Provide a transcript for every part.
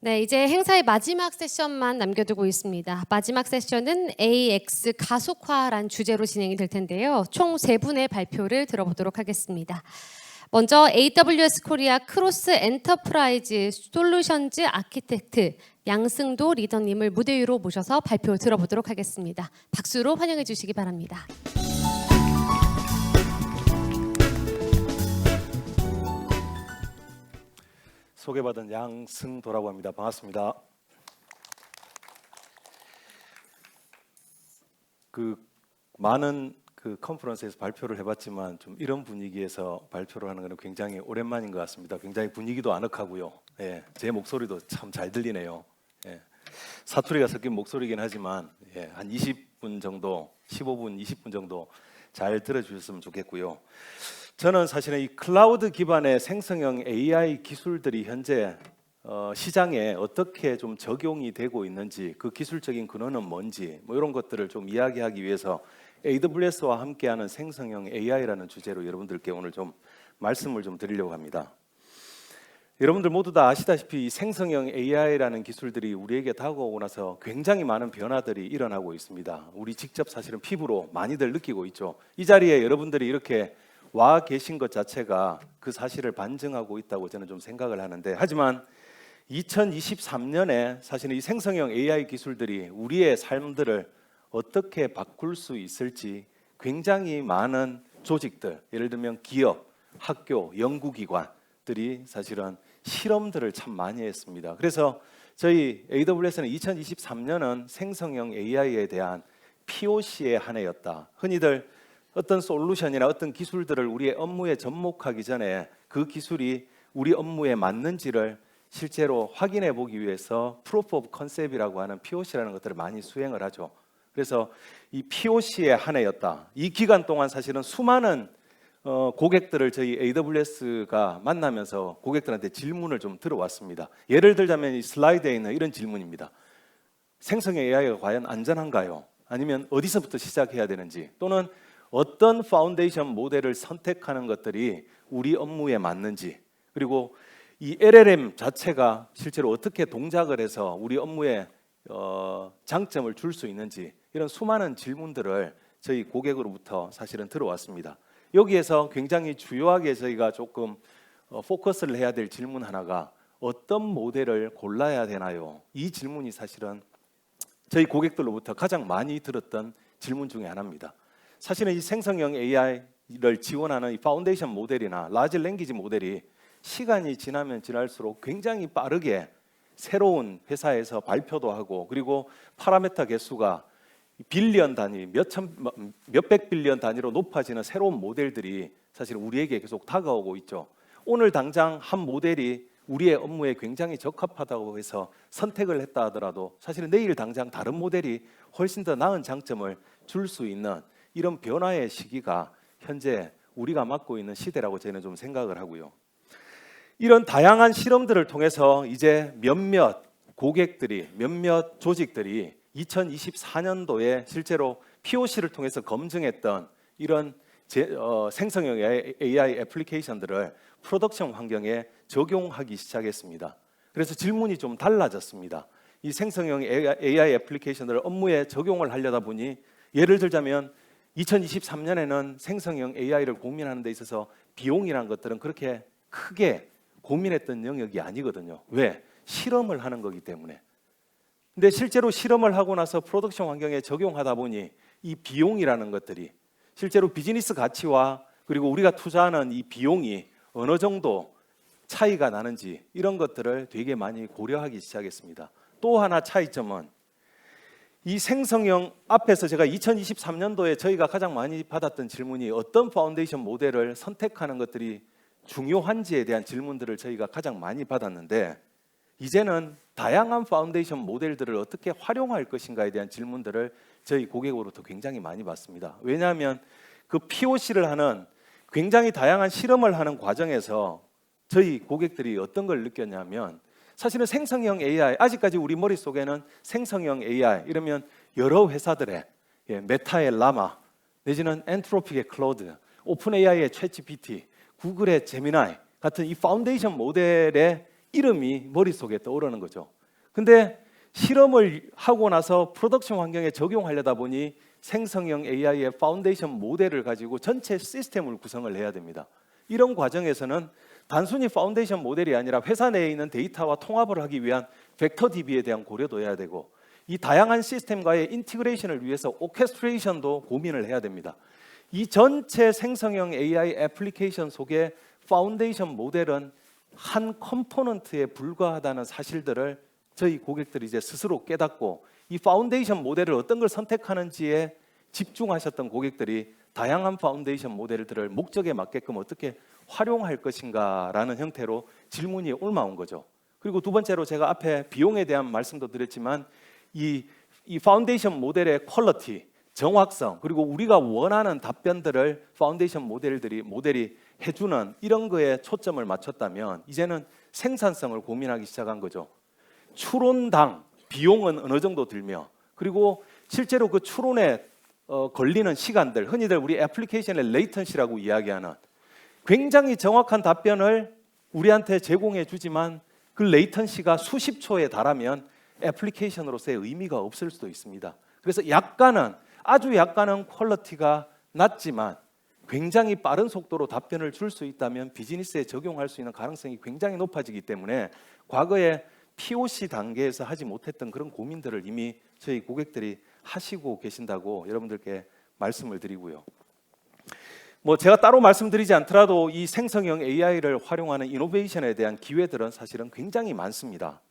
네, 이제 행사의 마지막 세션만 남겨두고 있습니다. 마지막 세션은 AX 가속화란 주제로 진행이 될 텐데요. 총 3분의 발표를 들어보도록 하겠습니다. 먼저 AWS 코리아 크로스 엔터프라이즈 솔루션즈 아키텍트 양승도 리더님을 무대 위로 모셔서 발표 들어보도록 하겠습니다. 박수로 환영해 주시기 바랍니다. 소개받은 양승도라고 합니다. 반갑습니다. 많은 컨퍼런스에서 발표를 해봤지만 좀 이런 분위기에서 발표를 하는 것은 굉장히 오랜만인 것 같습니다. 굉장히 분위기도 아늑하고요. 예, 제 목소리도 참 잘 들리네요. 예, 사투리가 섞인 목소리긴 하지만 한 20분 정도, 15분, 20분 정도 잘 들어주셨으면 좋겠고요. 저는 사실은 이 클라우드 기반의 생성형 AI 기술들이 현재 시장에 어떻게 좀 적용이 되고 있는지, 그 기술적인 근원은 뭔지 이런 것들을 좀 이야기하기 위해서 AWS와 함께하는 생성형 AI라는 주제로 여러분들께 오늘 좀 말씀을 좀 드리려고 합니다. 여러분들 모두 다 아시다시피 이 생성형 AI라는 기술들이 우리에게 다가오고 나서 굉장히 많은 변화들이 일어나고 있습니다. 우리 직접 사실은 피부로 많이들 느끼고 있죠. 이 자리에 여러분들이 이렇게 와 계신 것 자체가 그 사실을 반증하고 있다고 저는 좀 생각을 하는데, 하지만 2023년에 사실은 이 생성형 AI 기술들이 우리의 삶들을 어떻게 바꿀 수 있을지 굉장히 많은 조직들, 예를 들면 기업, 학교, 연구기관들이 사실은 실험들을 참 많이 했습니다. 그래서 저희 AWS는 2023년은 생성형 AI에 대한 POC의 한 해였다. 흔히들 어떤 솔루션이나 어떤 기술들을 우리의 업무에 접목하기 전에 그 기술이 우리 업무에 맞는지를 실제로 확인해 보기 위해서 프루프 오브 컨셉이라고 하는 POC라는 것들을 많이 수행을 하죠. 그래서 이 POC의 한 해였다. 이 기간 동안 사실은 수많은 고객들을 저희 AWS가 만나면서 고객들한테 질문을 좀 들어왔습니다. 예를 들자면 이 슬라이드에 있는 이런 질문입니다. 생성형 AI가 과연 안전한가요? 아니면 어디서부터 시작해야 되는지, 또는 어떤 파운데이션 모델을 선택하는 것들이 우리 업무에 맞는지, 그리고 이 LLM 자체가 실제로 어떻게 동작을 해서 우리 업무에 장점을 줄 수 있는지, 이런 수많은 질문들을 저희 고객으로부터 사실은 들어왔습니다. 여기에서 굉장히 주요하게 저희가 조금 포커스를 해야 될 질문 하나가 어떤 모델을 골라야 되나요? 이 질문이 사실은 저희 고객들로부터 가장 많이 들었던 질문 중에 하나입니다. 사실은 이 생성형 AI를 지원하는 이 파운데이션 모델이나 라지 랭귀지 모델이 시간이 지나면 지날수록 굉장히 빠르게 새로운 회사에서 발표도 하고, 그리고 파라메타 개수가 빌리언 단위, 몇백 빌리언 단위로 높아지는 새로운 모델들이 사실 우리에게 계속 다가오고 있죠. 오늘 당장 한 모델이 우리의 업무에 굉장히 적합하다고 해서 선택을 했다 하더라도 사실은 내일 당장 다른 모델이 훨씬 더 나은 장점을 줄 수 있는 이런 변화의 시기가 현재 우리가 맡고 있는 시대라고 저는 좀 생각을 하고요. 이런 다양한 실험들을 통해서 이제 몇몇 고객들이, 몇몇 조직들이 2024년도에 실제로 POC를 통해서 검증했던 이런 생성형 AI 애플리케이션들을 프로덕션 환경에 적용하기 시작했습니다. 그래서 질문이 좀 달라졌습니다. 이 생성형 AI 애플리케이션들을 업무에 적용을 하려다 보니, 예를 들자면 2023년에는 생성형 AI를 고민하는 데 있어서 비용이라는 것들은 그렇게 크게 고민했던 영역이 아니거든요. 왜? 실험을 하는 거기 때문에. 근데 실제로 실험을 하고 나서 프로덕션 환경에 적용하다 보니 이 비용이라는 것들이 실제로 비즈니스 가치와 그리고 우리가 투자하는 이 비용이 어느 정도 차이가 나는지, 이런 것들을 되게 많이 고려하기 시작했습니다. 또 하나 차이점은 이 생성형, 앞에서 제가 2023년도에 저희가 가장 많이 받았던 질문이 어떤 파운데이션 모델을 선택하는 것들이 중요한지에 대한 질문들을 저희가 가장 많이 받았는데, 이제는 다양한 파운데이션 모델들을 어떻게 활용할 것인가에 대한 질문들을 저희 고객으로부터 굉장히 많이 받습니다. 왜냐하면 그 POC를 하는, 굉장히 다양한 실험을 하는 과정에서 저희 고객들이 어떤 걸 느꼈냐면, 사실은 생성형 AI, 아직까지 우리 머릿속에는 생성형 AI 이러면 여러 회사들의 메타의 라마, 내지는 엔트로픽의 클로드, 오픈 AI의 챗GPT, 구글의 제미나이 같은 이 파운데이션 모델의 이름이 머릿속에 떠오르는 거죠. 근데 실험을 하고 나서 프로덕션 환경에 적용하려다 보니 생성형 AI의 파운데이션 모델을 가지고 전체 시스템을 구성을 해야 됩니다. 이런 과정에서는 단순히 파운데이션 모델이 아니라 회사 내에 있는 데이터와 통합을 하기 위한 벡터 DB에 대한 고려도 해야 되고, 이 다양한 시스템과의 인티그레이션을 위해서 오케스트레이션도 고민을 해야 됩니다. 이 전체 생성형 AI 애플리케이션 속에 파운데이션 모델은 한 컴포넌트에 불과하다는 사실들을 저희 고객들이 이제 스스로 깨닫고, 이 파운데이션 모델을 어떤 걸 선택하는지에 집중하셨던 고객들이 다양한 파운데이션 모델들을 목적에 맞게끔 어떻게 활용할 것인가라는 형태로 질문이 올라온 거죠. 그리고 두 번째로 제가 앞에 비용에 대한 말씀도 드렸지만, 이 파운데이션 모델의 퀄리티, 정확성, 그리고 우리가 원하는 답변들을 파운데이션 모델이 해주는 이런 거에 초점을 맞췄다면, 이제는 생산성을 고민하기 시작한 거죠. 추론당 비용은 어느 정도 들며, 그리고 실제로 그 추론에 걸리는 시간들, 흔히들 우리 애플리케이션의 레이턴시라고 이야기하는, 굉장히 정확한 답변을 우리한테 제공해 주지만 그 레이턴시가 수십 초에 달하면 애플리케이션으로서의 의미가 없을 수도 있습니다. 그래서 아주 약간은 퀄리티가 낮지만 굉장히 빠른 속도로 답변을 줄 수 있다면 비즈니스에 적용할 수 있는 가능성이 굉장히 높아지기 때문에 과거에 POC 단계에서 하지 못했던 그런 고민들을 이미 저희 고객들이 하시고 계신다고 여러분들께 말씀을 드리고요. 제가 따로 말씀드리지 않더라도 이 생성형 AI를 활용하는 이노베이션에 대한 기회들은 사실은 굉장히 많습니다.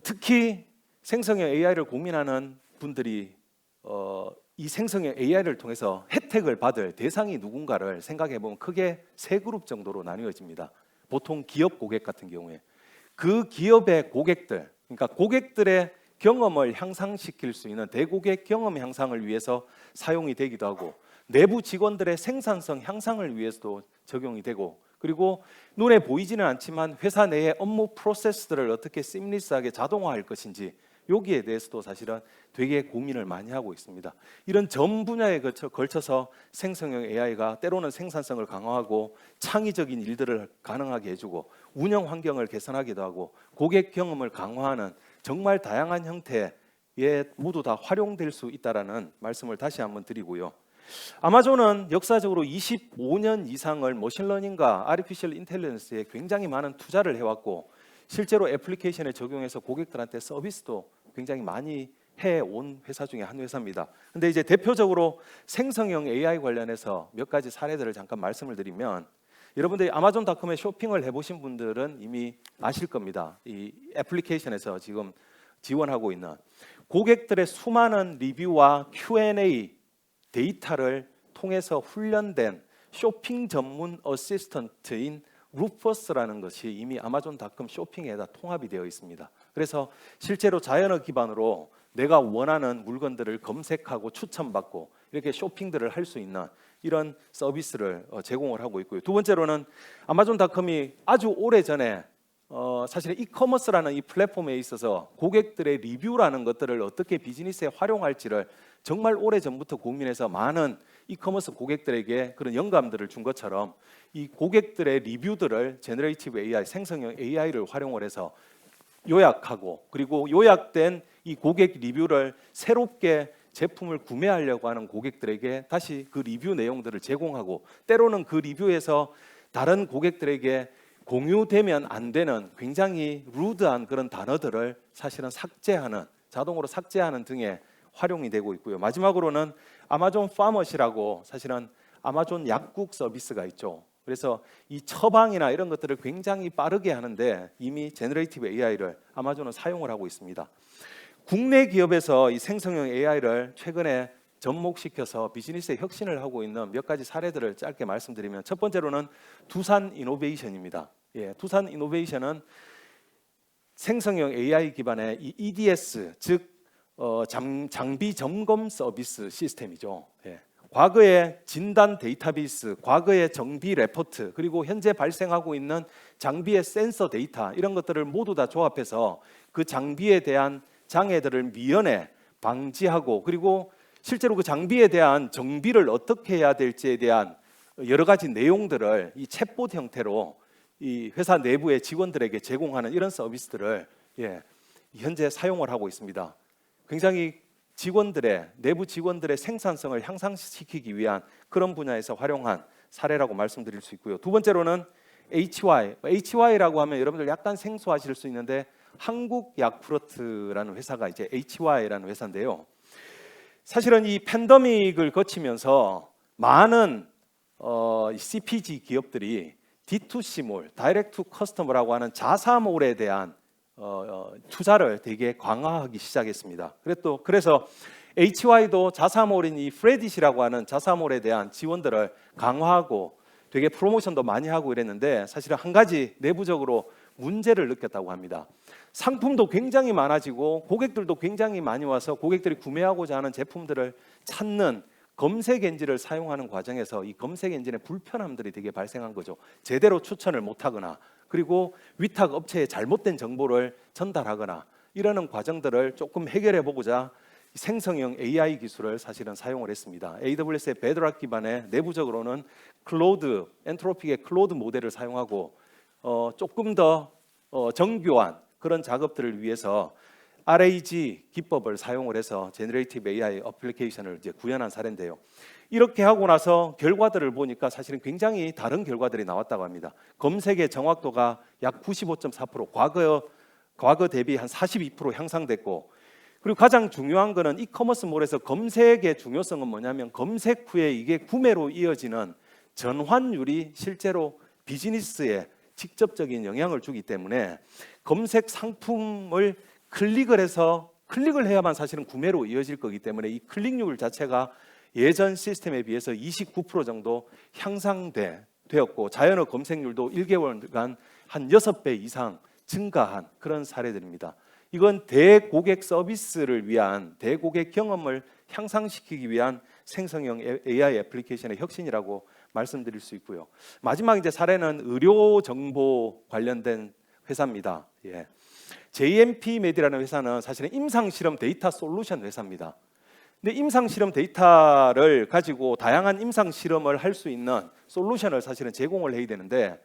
특히 생성형 AI를 고민하는 분들이 이 생성형 AI를 통해서 혜택을 받을 대상이 누군가를 생각해 보면 크게 세 그룹 정도로 나뉘어집니다. 보통 기업 고객 같은 경우에 그 기업의 고객들, 그러니까 고객들의 경험을 향상시킬 수 있는 대고객 경험 향상을 위해서 사용이 되기도 하고, 내부 직원들의 생산성 향상을 위해서도 적용이 되고, 그리고 눈에 보이지는 않지만 회사 내의 업무 프로세스들을 어떻게 시뮬리스하게 자동화할 것인지, 여기에 대해서도 사실은 되게 고민을 많이 하고 있습니다. 이런 전 분야에 걸쳐서 생성형 AI가 때로는 생산성을 강화하고 창의적인 일들을 가능하게 해주고 운영 환경을 개선하기도 하고 고객 경험을 강화하는 정말 다양한 형태에 모두 다 활용될 수 있다는 말씀을 다시 한번 드리고요. 아마존은 역사적으로 25년 이상을 머신러닝과 아티피셜 인텔리전스에 굉장히 많은 투자를 해왔고, 실제로 애플리케이션에 적용해서 고객들한테 서비스도 굉장히 많이 해온 회사 중에 한 회사입니다. 근데 이제 대표적으로 생성형 AI 관련해서 몇 가지 사례들을 잠깐 말씀을 드리면, 여러분들이 아마존닷컴에 쇼핑을 해보신 분들은 이미 아실 겁니다. 이 애플리케이션에서 지금 지원하고 있는 고객들의 수많은 리뷰와 Q&A 데이터를 통해서 훈련된 쇼핑 전문 어시스턴트인 루퍼스라는 것이 이미 아마존닷컴 쇼핑에다 통합이 되어 있습니다. 그래서 실제로 자연어 기반으로 내가 원하는 물건들을 검색하고 추천받고 이렇게 쇼핑들을 할 수 있는 이런 서비스를 제공을 하고 있고요. 두 번째로는 아마존닷컴이 아주 오래전에 사실 이커머스라는 이 플랫폼에 있어서 고객들의 리뷰라는 것들을 어떻게 비즈니스에 활용할지를 정말 오래전부터 고민해서 많은 이커머스 고객들에게 그런 영감들을 준 것처럼, 이 고객들의 리뷰들을 제너레이티브 AI, 생성형 AI를 활용을 해서 요약하고, 그리고 요약된 이 고객 리뷰를 새롭게 제품을 구매하려고 하는 고객들에게 다시 그 리뷰 내용들을 제공하고, 때로는 그 리뷰에서 다른 고객들에게 공유되면 안 되는 굉장히 루드한 그런 단어들을 사실은 자동으로 삭제하는 등의 활용이 되고 있고요. 마지막으로는 아마존 파머시라고 사실은 아마존 약국 서비스가 있죠. 그래서 이 처방이나 이런 것들을 굉장히 빠르게 하는데 이미 제너레이티브 AI를 아마존은 사용을 하고 있습니다. 국내 기업에서 이 생성형 AI를 최근에 접목시켜서 비즈니스에 혁신을 하고 있는 몇 가지 사례들을 짧게 말씀드리면, 첫 번째로는 두산 이노베이션입니다. 두산 이노베이션은 생성형 AI 기반의 이 EDS, 즉 장비 점검 서비스 시스템이죠. 과거의 진단 데이터베이스, 과거의 정비 레포트, 그리고 현재 발생하고 있는 장비의 센서 데이터, 이런 것들을 모두 다 조합해서 그 장비에 대한 장애들을 미연에 방지하고, 그리고 실제로 그 장비에 대한 정비를 어떻게 해야 될지에 대한 여러 가지 내용들을 이 챗봇 형태로 이 회사 내부의 직원들에게 제공하는 이런 서비스들을 현재 사용을 하고 있습니다. 굉장히 내부 직원들의 생산성을 향상시키기 위한 그런 분야에서 활용한 사례라고 말씀드릴 수 있고요. 두 번째로는 HY라고 하면 여러분들 약간 생소하실 수 있는데 한국 야쿠르트라는 회사가 이제 HY라는 회사인데요. 사실은 이 팬데믹을 거치면서 많은 CPG 기업들이 D2C몰, 다이렉트 투 커스터머라고 하는 자사몰에 대한 투자를 되게 강화하기 시작했습니다. 그래서 HY도 자사몰인 이 프레딧이라고 하는 자사몰에 대한 지원들을 강화하고 되게 프로모션도 많이 하고 이랬는데 사실은 한 가지 내부적으로 문제를 느꼈다고 합니다. 상품도 굉장히 많아지고 고객들도 굉장히 많이 와서 고객들이 구매하고자 하는 제품들을 찾는 검색 엔진을 사용하는 과정에서 이 검색 엔진의 불편함들이 되게 발생한 거죠. 제대로 추천을 못하거나 그리고 위탁 업체에 잘못된 정보를 전달하거나 이러는 과정들을 조금 해결해 보고자 생성형 AI 기술을 사실은 사용을 했습니다. AWS의 베드락 기반의 내부적으로는 엔트로픽의 클로드 모델을 사용하고 조금 더 정교한 그런 작업들을 위해서 RAG 기법을 사용을 해서 제너레이티브 AI 어플리케이션을 이제 구현한 사례인데요. 이렇게 하고 나서 결과들을 보니까 사실은 굉장히 다른 결과들이 나왔다고 합니다. 검색의 정확도가 약 95.4%, 과거 대비 한 42% 향상됐고, 그리고 가장 중요한 거는 이커머스 몰에서 검색의 중요성은 뭐냐면 검색 후에 이게 구매로 이어지는 전환율이 실제로 비즈니스에 직접적인 영향을 주기 때문에 검색 상품을 클릭을 해야만 사실은 구매로 이어질 거기 때문에 이 클릭률 자체가 예전 시스템에 비해서 29% 정도 향상되었고 자연어 검색률도 1개월간 한 6배 이상 증가한 그런 사례들입니다. 이건 대고객 서비스를 위한 대고객 경험을 향상시키기 위한 생성형 AI 애플리케이션의 혁신이라고 말씀드릴 수 있고요. 마지막 이제 사례는 의료 정보 관련된 회사입니다. JMP 메디라는 회사는 사실은 임상 실험 데이터 솔루션 회사입니다. 근데 임상 실험 데이터를 가지고 다양한 임상 실험을 할 수 있는 솔루션을 사실은 제공을 해야 되는데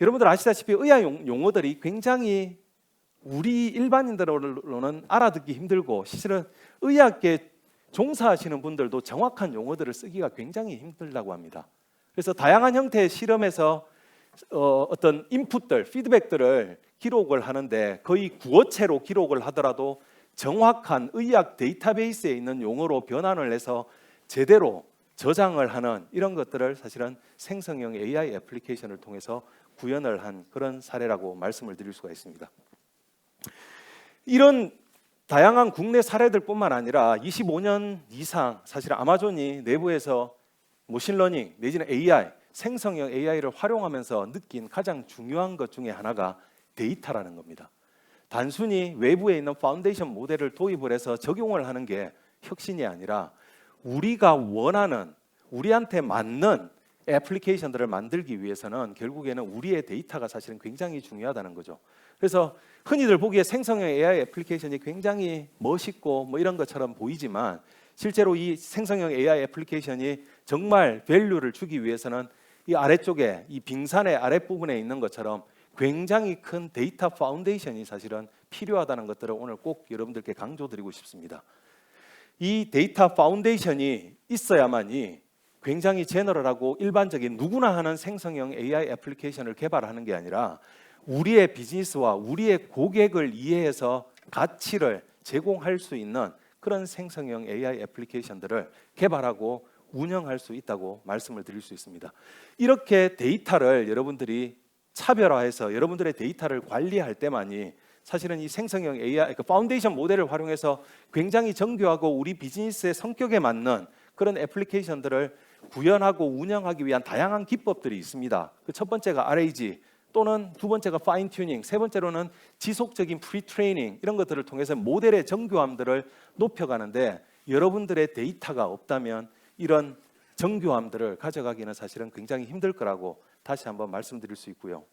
여러분들 아시다시피 의학 용어들이 굉장히 우리 일반인들로는 알아듣기 힘들고 실은 의학계 종사하시는 분들도 정확한 용어들을 쓰기가 굉장히 힘들다고 합니다. 그래서 다양한 형태의 실험에서 어떤 인풋들, 피드백들을 기록을 하는데 거의 구어체로 기록을 하더라도 정확한 의학 데이터베이스에 있는 용어로 변환을 해서 제대로 저장을 하는 이런 것들을 사실은 생성형 AI 애플리케이션을 통해서 구현을 한 그런 사례라고 말씀을 드릴 수가 있습니다. 이런 다양한 국내 사례들뿐만 아니라 25년 이상 사실 아마존이 내부에서 머신러닝 내지는 AI, 생성형 AI를 활용하면서 느낀 가장 중요한 것 중에 하나가 데이터라는 겁니다. 단순히 외부에 있는 파운데이션 모델을 도입을 해서 적용을 하는 게 혁신이 아니라 우리가 원하는, 우리한테 맞는 애플리케이션들을 만들기 위해서는 결국에는 우리의 데이터가 사실은 굉장히 중요하다는 거죠. 그래서 흔히들 보기에 생성형 AI 애플리케이션이 굉장히 멋있고 뭐 이런 것처럼 보이지만 실제로 이 생성형 AI 애플리케이션이 정말 밸류를 주기 위해서는 이 아래쪽에 이 빙산의 아랫부분에 있는 것처럼 굉장히 큰 데이터 파운데이션이 사실은 필요하다는 것들을 오늘 꼭 여러분들께 강조드리고 싶습니다. 이 데이터 파운데이션이 있어야만이 굉장히 제너럴하고 일반적인 누구나 하는 생성형 AI 애플리케이션을 개발하는 게 아니라 우리의 비즈니스와 우리의 고객을 이해해서 가치를 제공할 수 있는 그런 생성형 AI 애플리케이션들을 개발하고 운영할 수 있다고 말씀을 드릴 수 있습니다. 이렇게 데이터를 여러분들이 차별화해서 여러분들의 데이터를 관리할 때만이 사실은 이 생성형 AI, 그 파운데이션 모델을 활용해서 굉장히 정교하고 우리 비즈니스의 성격에 맞는 그런 애플리케이션들을 구현하고 운영하기 위한 다양한 기법들이 있습니다. 그 첫 번째가 RAG, 또는 두 번째가 파인 튜닝, 세 번째로는 지속적인 프리 트레이닝 이런 것들을 통해서 모델의 정교함들을 높여가는데 여러분들의 데이터가 없다면 이런 정교함들을 가져가기는 사실은 굉장히 힘들 거라고 다시 한번 말씀드릴 수 있고요.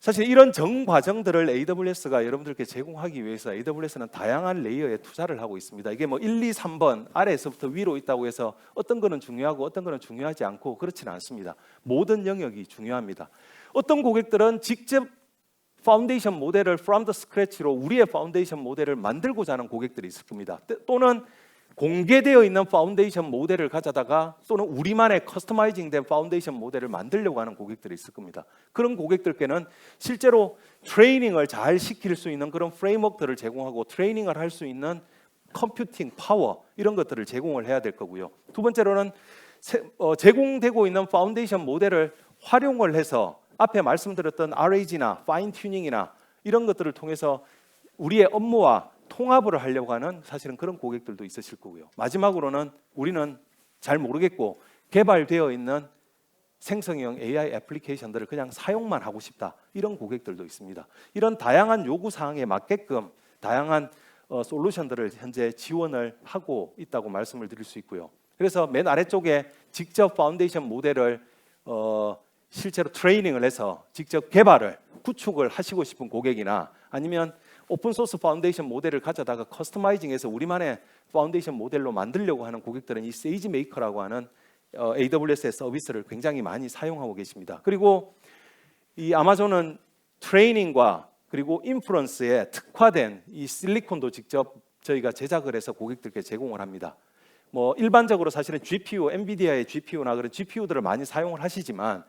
사실 이런 전 과정들을 AWS가 여러분들께 제공하기 위해서 AWS는 다양한 레이어에 투자를 하고 있습니다. 이게 뭐 1, 2, 3번 아래에서부터 위로 있다고 해서 어떤 거는 중요하고 어떤 거는 중요하지 않고 그렇지는 않습니다. 모든 영역이 중요합니다. 어떤 고객들은 직접 파운데이션 모델을 from the scratch로 우리의 파운데이션 모델을 만들고자 하는 고객들이 있을 겁니다. 또는 공개되어 있는 파운데이션 모델을 가져다가 또는 우리만의 커스터마이징된 파운데이션 모델을 만들려고 하는 고객들이 있을 겁니다. 그런 고객들께는 실제로 트레이닝을 잘 시킬 수 있는 그런 프레임워크들을 제공하고 트레이닝을 할 수 있는 컴퓨팅 파워 이런 것들을 제공을 해야 될 거고요. 두 번째로는 제공되고 있는 파운데이션 모델을 활용을 해서 앞에 말씀드렸던 RAG나 파인 튜닝이나 이런 것들을 통해서 우리의 업무와 통합을 하려고 하는 사실은 그런 고객들도 있으실 거고요. 마지막으로는 우리는 잘 모르겠고 개발되어 있는 생성형 AI 애플리케이션들을 그냥 사용만 하고 싶다. 이런 고객들도 있습니다. 이런 다양한 요구 사항에 맞게끔 다양한 솔루션들을 현재 지원을 하고 있다고 말씀을 드릴 수 있고요. 그래서 맨 아래쪽에 직접 파운데이션 모델을 실제로 트레이닝을 해서 직접 개발을 구축을 하시고 싶은 고객이나 아니면 오픈소스 파운데이션 모델을 가져다가 커스터마이징해서 우리만의 파운데이션 모델로 만들려고 하는 고객들은 이 세이지 메이커라고 하는 AWS의 서비스를 굉장히 많이 사용하고 계십니다. 그리고 이 아마존은 트레이닝과 그리고 인프런스에 특화된 이 실리콘도 직접 저희가 제작을 해서 고객들께 제공을 합니다. 뭐 일반적으로 사실은 GPU, 엔비디아의 GPU나 그런 GPU들을 많이 사용을 하시지만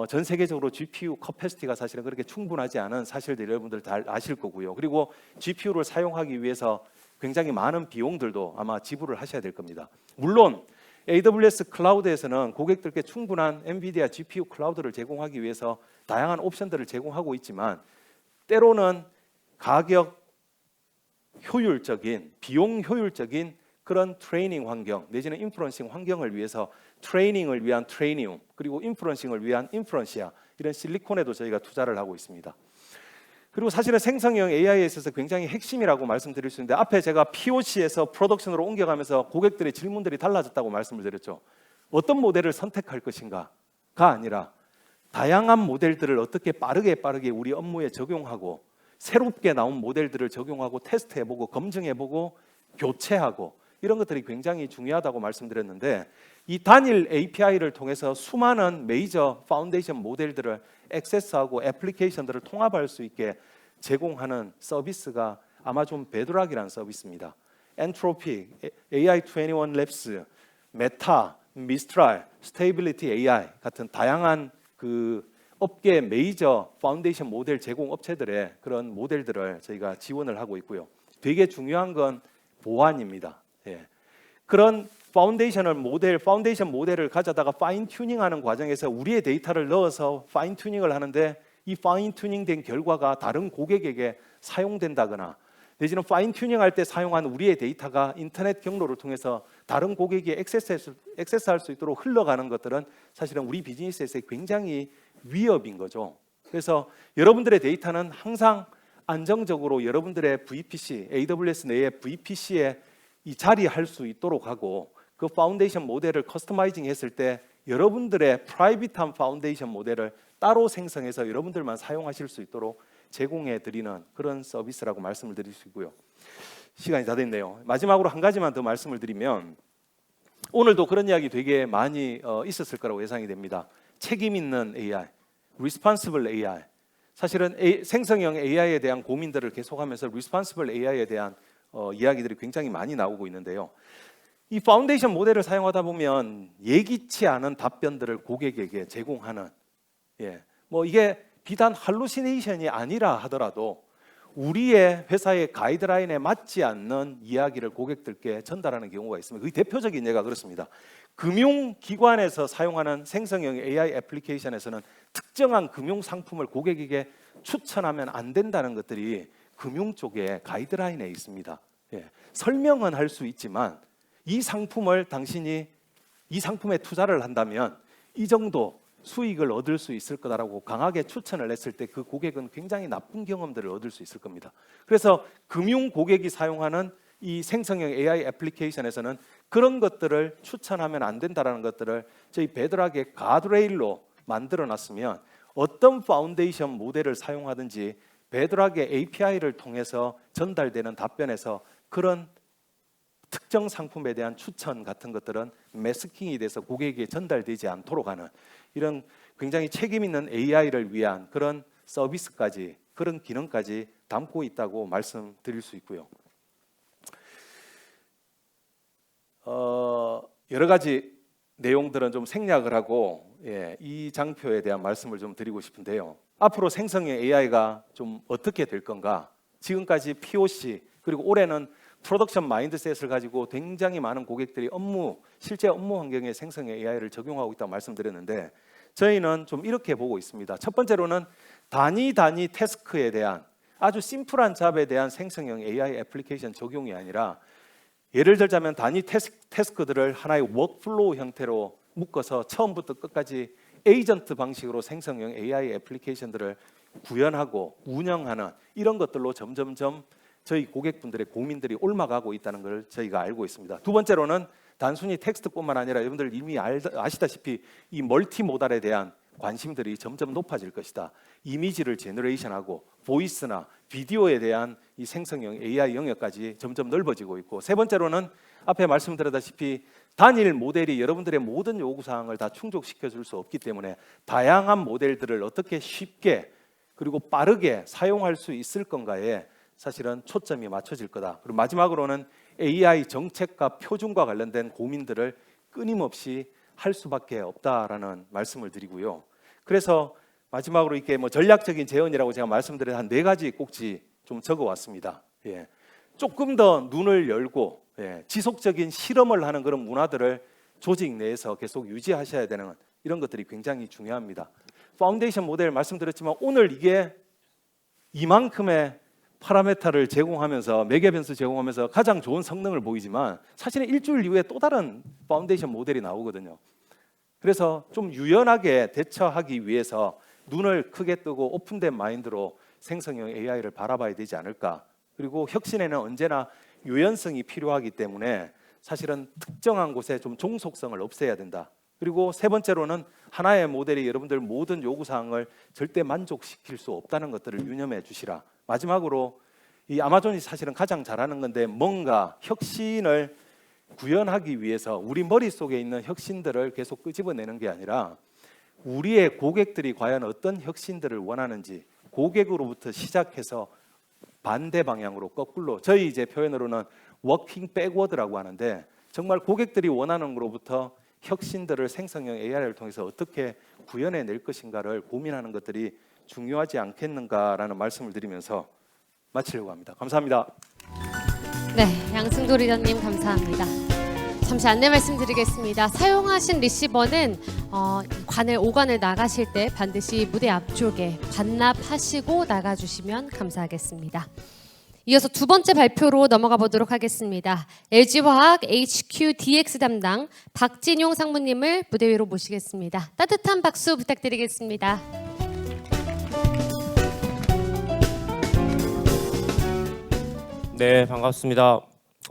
전 세계적으로 GPU 커패시티가 사실은 그렇게 충분하지 않은 사실들 여러분들 잘 아실 거고요. 그리고 GPU를 사용하기 위해서 굉장히 많은 비용들도 아마 지불을 하셔야 될 겁니다. 물론 AWS 클라우드에서는 고객들께 충분한 엔비디아 GPU 클라우드를 제공하기 위해서 다양한 옵션들을 제공하고 있지만 때로는 가격 효율적인, 비용 효율적인 그런 트레이닝 환경 내지는 인프런싱 환경을 위해서 트레이닝을 위한 트레이니움 그리고 인프런싱을 위한 인프런시아 이런 실리콘에도 저희가 투자를 하고 있습니다. 그리고 사실은 생성형 AI에 있어서 굉장히 핵심이라고 말씀드릴 수 있는데 앞에 제가 POC에서 프로덕션으로 옮겨가면서 고객들의 질문들이 달라졌다고 말씀을 드렸죠. 어떤 모델을 선택할 것인가가 아니라 다양한 모델들을 어떻게 빠르게 우리 업무에 적용하고 새롭게 나온 모델들을 적용하고 테스트해보고 검증해보고 교체하고 이런 것들이 굉장히 중요하다고 말씀드렸는데 이 단일 API를 통해서 수많은 메이저 파운데이션 모델들을 액세스하고 애플리케이션들을 통합할 수 있게 제공하는 서비스가 아마존 베드락이라는 서비스입니다. 엔트로피, AI21 랩스, 메타, 미스트랄, 스테이빌리티 AI 같은 다양한 그 업계 메이저 파운데이션 모델 제공 업체들의 그런 모델들을 저희가 지원을 하고 있고요. 되게 중요한 건 보안입니다. 예. 그런 파운데이션 모델을 가져다가 파인 튜닝하는 과정에서 우리의 데이터를 넣어서 파인 튜닝을 하는데 이 파인 튜닝된 결과가 다른 고객에게 사용된다거나 내지는 파인 튜닝할 때 사용한 우리의 데이터가 인터넷 경로를 통해서 다른 고객이 액세스할 수 있도록 흘러가는 것들은 사실은 우리 비즈니스에서 굉장히 위협인 거죠. 그래서 여러분들의 데이터는 항상 안정적으로 여러분들의 VPC, AWS 내의 VPC에 이 자리할 수 있도록 하고 그 파운데이션 모델을 커스터마이징 했을 때 여러분들의 프라이빗한 파운데이션 모델을 따로 생성해서 여러분들만 사용하실 수 있도록 제공해 드리는 그런 서비스라고 말씀을 드릴 수 있고요. 시간이 다 됐네요. 마지막으로 한 가지만 더 말씀을 드리면 오늘도 그런 이야기 되게 많이 있었을 거라고 예상이 됩니다. 책임 있는 AI, Responsible AI. 사실은 생성형 AI에 대한 고민들을 계속하면서 Responsible AI에 대한 이야기들이 굉장히 많이 나오고 있는데요. 이 파운데이션 모델을 사용하다 보면 예기치 않은 답변들을 고객에게 제공하는 뭐 이게 비단 할루시네이션이 아니라 하더라도 우리의 회사의 가이드라인에 맞지 않는 이야기를 고객들께 전달하는 경우가 있습니다. 그 대표적인 예가 그렇습니다. 금융기관에서 사용하는 생성형 AI 애플리케이션에서는 특정한 금융 상품을 고객에게 추천하면 안 된다는 것들이 금융 쪽에 가이드라인에 있습니다. 설명은 할 수 있지만 이 상품을 당신이 이 상품에 투자를 한다면 이 정도 수익을 얻을 수 있을 거다라고 강하게 추천을 했을 때 그 고객은 굉장히 나쁜 경험들을 얻을 수 있을 겁니다. 그래서 금융 고객이 사용하는 이 생성형 AI 애플리케이션에서는 그런 것들을 추천하면 안 된다라는 것들을 저희 베드락의 가드레일로 만들어 놨으면 어떤 파운데이션 모델을 사용하든지 베드락의 API를 통해서 전달되는 답변에서 그런 특정 상품에 대한 추천 같은 것들은 매스킹이 돼서 고객에게 전달되지 않도록 하는 이런 굉장히 책임 있는 AI를 위한 그런 서비스까지, 그런 기능까지 담고 있다고 말씀드릴 수 있고요. 여러 가지 내용들은 좀 생략을 하고 이 장표에 대한 말씀을 좀 드리고 싶은데요. 앞으로 생성형 AI가 좀 어떻게 될 건가? 지금까지 POC 그리고 올해는 프로덕션 마인드셋을 가지고 굉장히 많은 고객들이 실제 업무 환경에 생성형 AI를 적용하고 있다고 말씀드렸는데 저희는 좀 이렇게 보고 있습니다. 첫 번째로는 단위 태스크에 대한 아주 심플한 잡에 대한 생성형 AI 애플리케이션 적용이 아니라 예를 들자면 단위 태스크들을 하나의 워크플로우 형태로 묶어서 처음부터 끝까지 에이전트 방식으로 생성형 AI 애플리케이션들을 구현하고 운영하는 이런 것들로 점점점 저희 고객분들의 고민들이 옮아가고 있다는 걸 저희가 알고 있습니다. 두 번째로는 단순히 텍스트뿐만 아니라 여러분들 이미 아시다시피 이 멀티모달에 대한 관심들이 점점 높아질 것이다. 이미지를 제너레이션하고 보이스나 비디오에 대한 이 생성형 AI 영역까지 점점 넓어지고 있고, 세 번째로는 앞에 말씀드렸다시피 단일 모델이 여러분들의 모든 요구사항을 다 충족시켜 줄 수 없기 때문에 다양한 모델들을 어떻게 쉽게 그리고 빠르게 사용할 수 있을 건가에 사실은 초점이 맞춰질 거다. 그리고 마지막으로는 AI 정책과 표준과 관련된 고민들을 끊임없이 할 수밖에 없다라는 말씀을 드리고요. 그래서 마지막으로 이렇게 전략적인 재현이라고 제가 말씀드린 한 4가지 꼭지 좀 적어왔습니다. 조금 더 눈을 열고 지속적인 실험을 하는 그런 문화들을 조직 내에서 계속 유지하셔야 되는 이런 것들이 굉장히 중요합니다. 파운데이션 모델 말씀드렸지만 오늘 이게 이만큼의 파라메타를 제공하면서 매개 변수 제공하면서 가장 좋은 성능을 보이지만 사실은 일주일 이후에 또 다른 파운데이션 모델이 나오거든요. 그래서 좀 유연하게 대처하기 위해서 눈을 크게 뜨고 오픈된 마인드로 생성형 AI를 바라봐야 되지 않을까. 그리고 혁신에는 언제나 유연성이 필요하기 때문에 사실은 특정한 곳에 좀 종속성을 없애야 된다. 그리고 세 번째로는 하나의 모델이 여러분들 모든 요구사항을 절대 만족시킬 수 없다는 것들을 유념해 주시라. 마지막으로 이 아마존이 사실은 가장 잘하는 건데 뭔가 혁신을 구현하기 위해서 우리 머릿속에 있는 혁신들을 계속 끄집어내는 게 아니라 우리의 고객들이 과연 어떤 혁신들을 원하는지 고객으로부터 시작해서 반대 방향으로 거꾸로 저희 이제 표현으로는 워킹 백워드라고 하는데 정말 고객들이 원하는 것로부터 혁신들을 생성형 AI를 통해서 어떻게 구현해낼 것인가를 고민하는 것들이 중요하지 않겠는가라는 말씀을 드리면서 마치려고 합니다. 감사합니다. 네, 양승도 리더님 감사합니다. 잠시 안내 말씀드리겠습니다. 사용하신 리시버는 관을 5관을 나가실 때 반드시 무대 앞쪽에 반납하시고 나가주시면 감사하겠습니다. 이어서 두 번째 발표로 넘어가 보도록 하겠습니다. LG화학 HQ DX 담당 박진용 상무님을 무대 위로 모시겠습니다. 따뜻한 박수 부탁드리겠습니다. 네, 반갑습니다.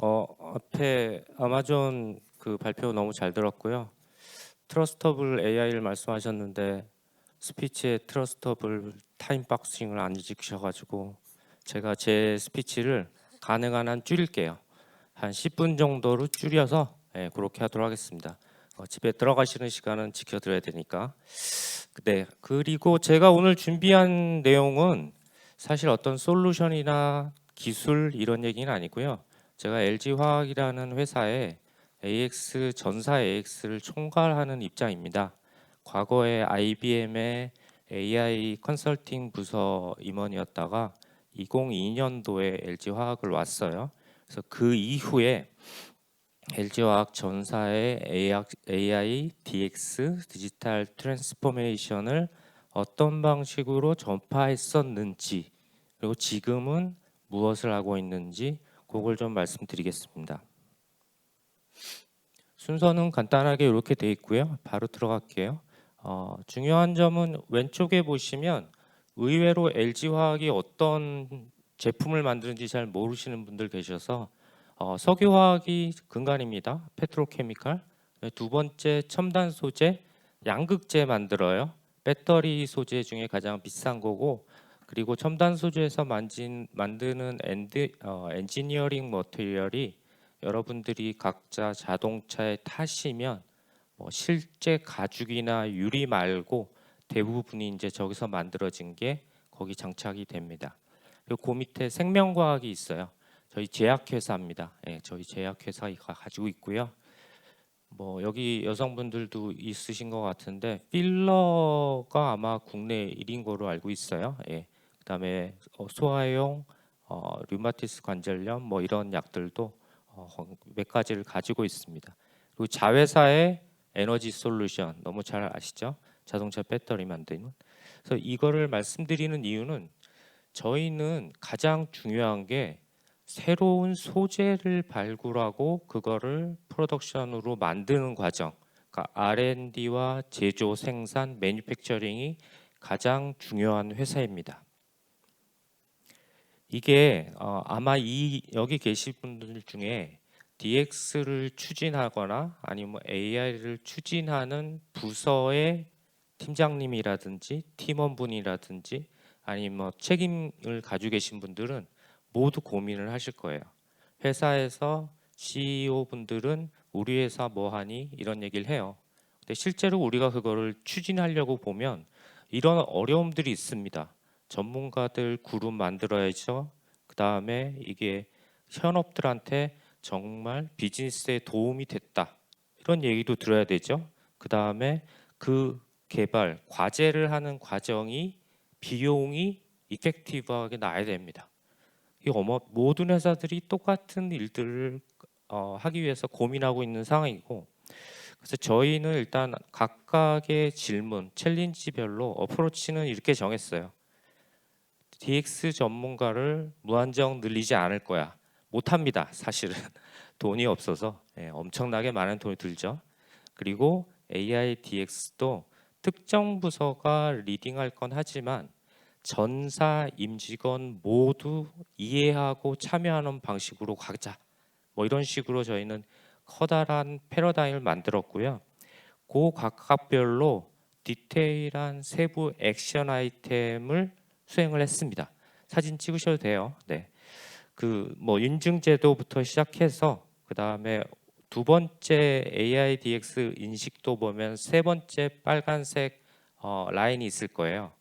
앞에 아마존 그 발표 너무 잘 들었고요. 트러스터블 AI를 말씀하셨는데 스피치에 트러스터블 타임박싱을 안 지키셔가지고 제가 제 스피치를 가능한 한 줄일게요. 한 10분 정도로 줄여서 그렇게 하도록 하겠습니다. 집에 들어가시는 시간은 지켜드려야 되니까. 네, 그리고 제가 오늘 준비한 내용은 사실 어떤 솔루션이나 기술 이런 얘기는 아니고요. 제가 LG화학이라는 회사에 AX 전사 AX를 총괄하는 입장입니다. 과거에 IBM의 AI 컨설팅 부서 임원이었다가 2002년도에 LG화학을 왔어요. 그래서 그 이후에 LG화학 전사의 AI, DX, 디지털 트랜스포메이션을 어떤 방식으로 전파했었는지 그리고 지금은 무엇을 하고 있는지 그걸 좀 말씀드리겠습니다. 순서는 간단하게 이렇게 돼 있고요. 바로 들어갈게요. 중요한 점은 왼쪽에 보시면 의외로 LG화학이 어떤 제품을 만드는지 잘 모르시는 분들 계셔서 석유화학이 근간입니다. 페트로케미칼. 두 번째 첨단 소재, 양극재 만들어요. 배터리 소재 중에 가장 비싼 거고, 그리고 첨단 소재에서 만드는 엔지니어링 머티리얼이 여러분들이 각자 자동차에 타시면 실제 가죽이나 유리 말고 대부분이 이제 저기서 만들어진 게 거기 장착이 됩니다. 그리고 그 밑에 생명과학이 있어요. 저희 제약회사입니다. 예, 저희 제약회사가 가지고 있고요. 여기 여성분들도 있으신 것 같은데 필러가 아마 국내 1인 거로 알고 있어요. 예. 그다음에 소아용, 류마티스 관절염 이런 약들도 몇 가지를 가지고 있습니다. 그리고 자회사의 에너지 솔루션 너무 잘 아시죠? 자동차 배터리 만드는. 그래서 이거를 말씀드리는 이유는 저희는 가장 중요한 게 새로운 소재를 발굴하고 그거를 프로덕션으로 만드는 과정, 그러니까 R&D와 제조, 생산, 매뉴팩처링이 가장 중요한 회사입니다. 이게 아마 여기 계신 분들 중에 DX를 추진하거나 아니면 AI를 추진하는 부서의 팀장님이라든지 팀원분이라든지 아니면 책임을 가지고 계신 분들은 모두 고민을 하실 거예요. 회사에서 CEO 분들은 우리 회사 뭐 하니 이런 얘기를 해요. 근데 실제로 우리가 그거를 추진하려고 보면 이런 어려움들이 있습니다. 전문가들 그룹 만들어야죠. 그 다음에 이게 현업들한테 정말 비즈니스에 도움이 됐다 이런 얘기도 들어야 되죠. 그 다음에 그 개발 과제를 하는 과정이 비용이 이펙티브하게 나야 됩니다. 이 모든 회사들이 똑같은 일들을 하기 위해서 고민하고 있는 상황이고, 그래서 저희는 일단 각각의 질문, 챌린지별로 어프로치는 이렇게 정했어요. DX 전문가를 무한정 늘리지 않을 거야. 못합니다. 사실은 돈이 없어서 엄청나게 많은 돈이 들죠. 그리고 AI DX도 특정 부서가 리딩할 건 하지만 전사 임직원 모두 이해하고 참여하는 방식으로 가자. 이런 식으로 저희는 커다란 패러다임을 만들었고요. 그 각각별로 디테일한 세부 액션 아이템을 수행을 했습니다. 사진 찍으셔도 돼요. 네. 인증 제도부터 시작해서 그 다음에 두 번째 AI DX 인식도 보면 세 번째 빨간색 라인이 있을 거예요.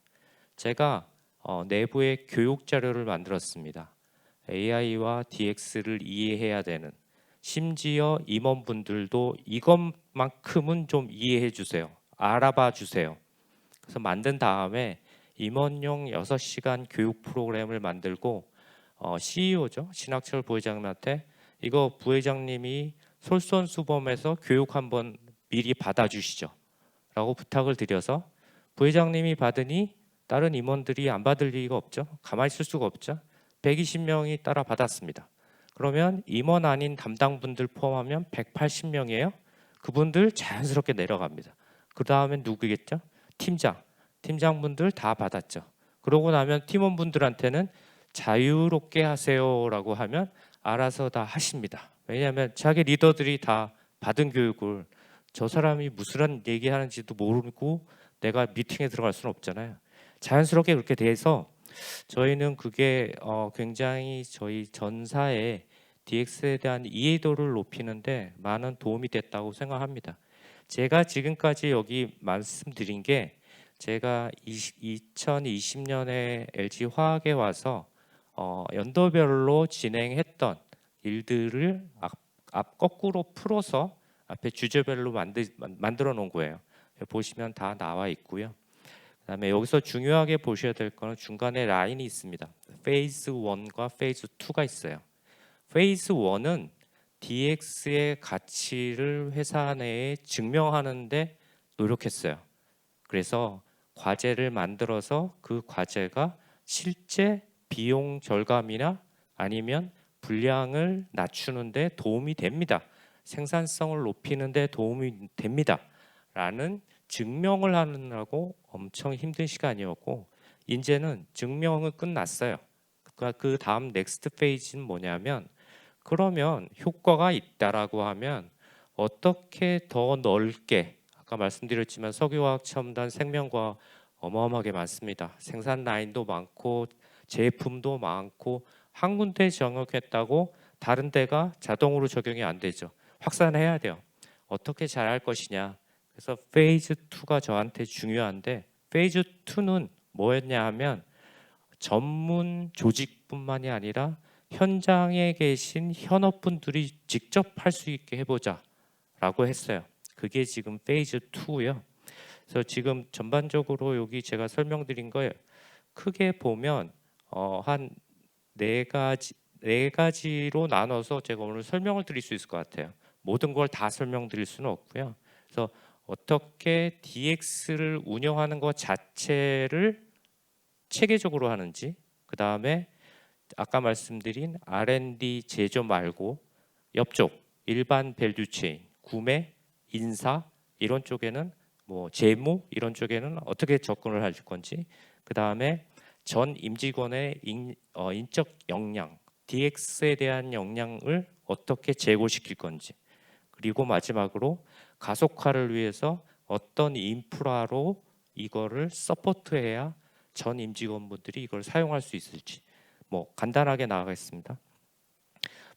제가 내부에 교육 자료를 만들었습니다. AI와 DX를 이해해야 되는, 심지어 임원분들도 이것만큼은 좀 이해해 주세요. 알아봐 주세요. 그래서 만든 다음에 임원용 6시간 교육 프로그램을 만들고 CEO죠. 신학철 부회장님한테 이거 부회장님이 솔선수범해서 교육 한번 미리 받아주시죠 라고 부탁을 드려서 부회장님이 받으니 다른 임원들이 안 받을 리가 없죠. 가만히 있을 수가 없죠. 120명이 따라 받았습니다. 그러면 임원 아닌 담당분들 포함하면 180명이에요. 그분들 자연스럽게 내려갑니다. 그 다음엔 누구겠죠? 팀장분들 다 받았죠. 그러고 나면 팀원분들한테는 자유롭게 하세요라고 하면 알아서 다 하십니다. 왜냐하면 자기 리더들이 다 받은 교육을 저 사람이 무슨 얘기하는지도 모르고 내가 미팅에 들어갈 수는 없잖아요. 자연스럽게 그렇게 돼서 저희는 그게 굉장히 저희 전사의 DX에 대한 이해도를 높이는데 많은 도움이 됐다고 생각합니다. 제가 지금까지 여기 말씀드린 게 제가 2020년에 LG화학에 와서 연도별로 진행했던 일들을 앞 거꾸로 풀어서 앞에 주제별로 만들어 놓은 거예요. 보시면 다 나와 있고요. 그다음에 여기서 중요하게 보셔야 될 거는 중간에 라인이 있습니다. 페이즈 1과 페이즈 2가 있어요. 페이즈 1은 DX의 가치를 회사 내에 증명하는 데 노력했어요. 그래서 과제를 만들어서 그 과제가 실제 비용 절감이나 아니면 분량을 낮추는 데 도움이 됩니다. 생산성을 높이는 데 도움이 됩니다. 라는 증명을 하느라고 엄청 힘든 시간이었고 이제는 증명은 끝났어요. 그러니까 그 다음 넥스트 페이지는 뭐냐면 그러면 효과가 있다라고 하면 어떻게 더 넓게 아까 말씀드렸지만 석유화학 첨단 생명과학 어마어마하게 많습니다. 생산 라인도 많고 제품도 많고 한 군데 적용했다고 다른 데가 자동으로 적용이 안 되죠. 확산해야 돼요. 어떻게 잘할 것이냐. 그래서 페이즈 2가 저한테 중요한데 페이즈 2는 뭐였냐 하면 전문 조직뿐만이 아니라 현장에 계신 현업분들이 직접 할 수 있게 해보자라고 했어요. 그게 지금 페이즈 2고요. 그래서 지금 전반적으로 여기 제가 설명드린 걸 크게 보면 한 네 가지로 나눠서 제가 오늘 설명을 드릴 수 있을 것 같아요. 모든 걸 다 설명드릴 수는 없고요. 그래서 어떻게 DX를 운영하는 것 자체를 체계적으로 하는지, 그 다음에 아까 말씀드린 R&D 제조 말고 옆쪽 일반 밸류체인, 구매, 인사 이런 쪽에는 뭐 재무 이런 쪽에는 어떻게 접근을 할 건지, 그 다음에 전 임직원의 인적 역량, DX에 대한 역량을 어떻게 제고시킬 건지, 그리고 마지막으로 가속화를 위해서 어떤 인프라로 이거를 서포트해야 전 임직원분들이 이걸 사용할 수 있을지, 뭐 간단하게 나가겠습니다.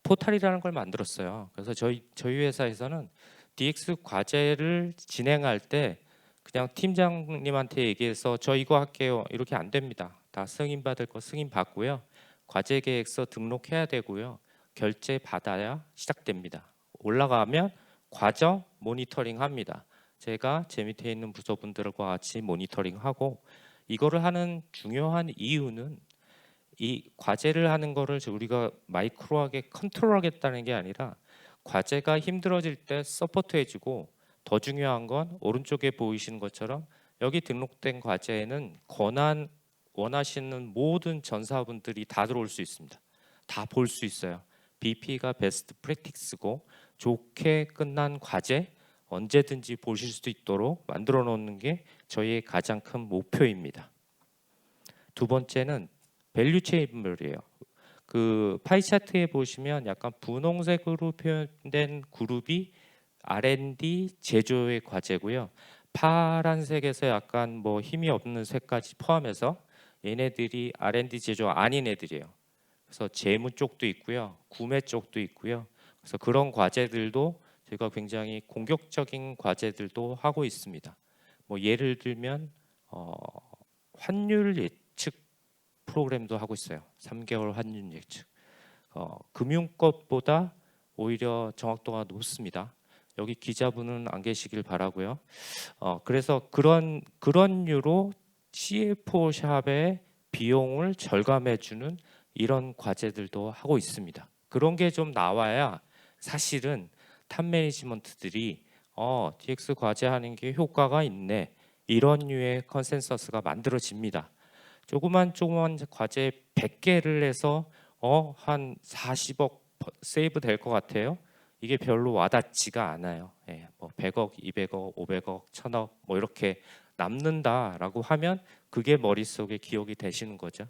포탈이라는 걸 만들었어요. 그래서 저희 회사에서는 DX 과제를 진행할 때 그냥 팀장님한테 얘기해서 저 이거 할게요 이렇게 안 됩니다. 다 승인 받을 거 승인 받고요. 과제 계획서 등록해야 되고요. 결제 받아야 시작됩니다. 올라가면 과정 모니터링 합니다. 제가 제 밑에 있는 부서분들과 같이 모니터링하고, 이거를 하는 중요한 이유는 이 과제를 하는 거를 우리가 마이크로하게 컨트롤하겠다는 게 아니라 과제가 힘들어질 때 서포트해주고, 더 중요한 건 오른쪽에 보이시는 것처럼 여기 등록된 과제에는 권한 원하시는 모든 전사분들이 다 들어올 수 있습니다. 다 볼 수 있어요. BP가 베스트 프랙티스고 좋게 끝난 과제 언제든지 보실 수 있도록 만들어 놓는 게 저희의 가장 큰 목표입니다. 두 번째는 밸류 체인별이에요. 그 파이 차트에 보시면 약간 분홍색으로 표현된 그룹이 R&D 제조의 과제고요. 파란색에서 약간 뭐 힘이 없는 색까지 포함해서 얘네들이 R&D 제조 아닌 애들이에요. 그래서 재무 쪽도 있고요, 구매 쪽도 있고요. 그래서 그런 과제들도 제가 굉장히 공격적인 과제들도 하고 있습니다. 뭐 예를 들면 환율 예측 프로그램도 하고 있어요. 3개월 환율 예측. 금융것보다 오히려 정확도가 높습니다. 여기 기자분은 안 계시길 바라고요. 그래서 그런 류로 CFO 샵의 비용을 절감해주는 이런 과제들도 하고 있습니다. 그런 게 좀 나와야 사실은 탑 매니지먼트들이 DX 과제하는 게 효과가 있네, 이런 류의 컨센서스가 만들어집니다. 조그만 과제 100개를 해서 한 40억 세이브 될 것 같아요. 이게 별로 와닿지가 않아요. 예, 뭐 100억, 200억, 500억, 1000억 뭐 이렇게 남는다라고 하면 그게 머릿속에 기억이 되시는 거죠.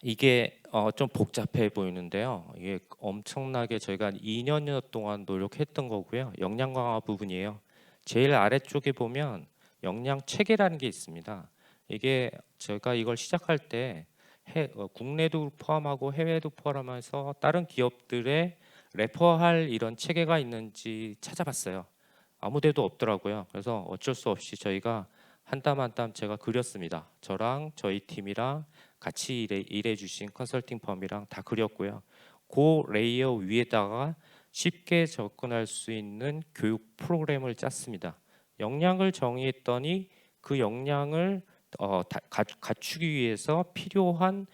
이게 좀 복잡해 보이는데요. 이게 엄청나게 저희가 2년 동안 노력했던 거고요. 역량 강화 부분이에요. 제일 아래쪽에 보면 역량 체계라는 게 있습니다. 이게 저희가 이걸 시작할 때 국내도 포함하고 해외도 포함해서 다른 기업들의 레퍼할 이런 체계가 있는지 찾아봤어요. 아무 데도 없더라고요. 그래서 어쩔 수 없이 저희가 한 땀 한 땀 제가 그렸습니다. 저랑 저희 팀이랑 같이 일해 주신 컨설팅 펌이랑 다 그렸고요. 그 레이어 위에다가 쉽게 접근할 수 있는 교육 프로그램을 짰습니다. 역량을 정의했더니 그 역량을 갖추기 위해서 필요한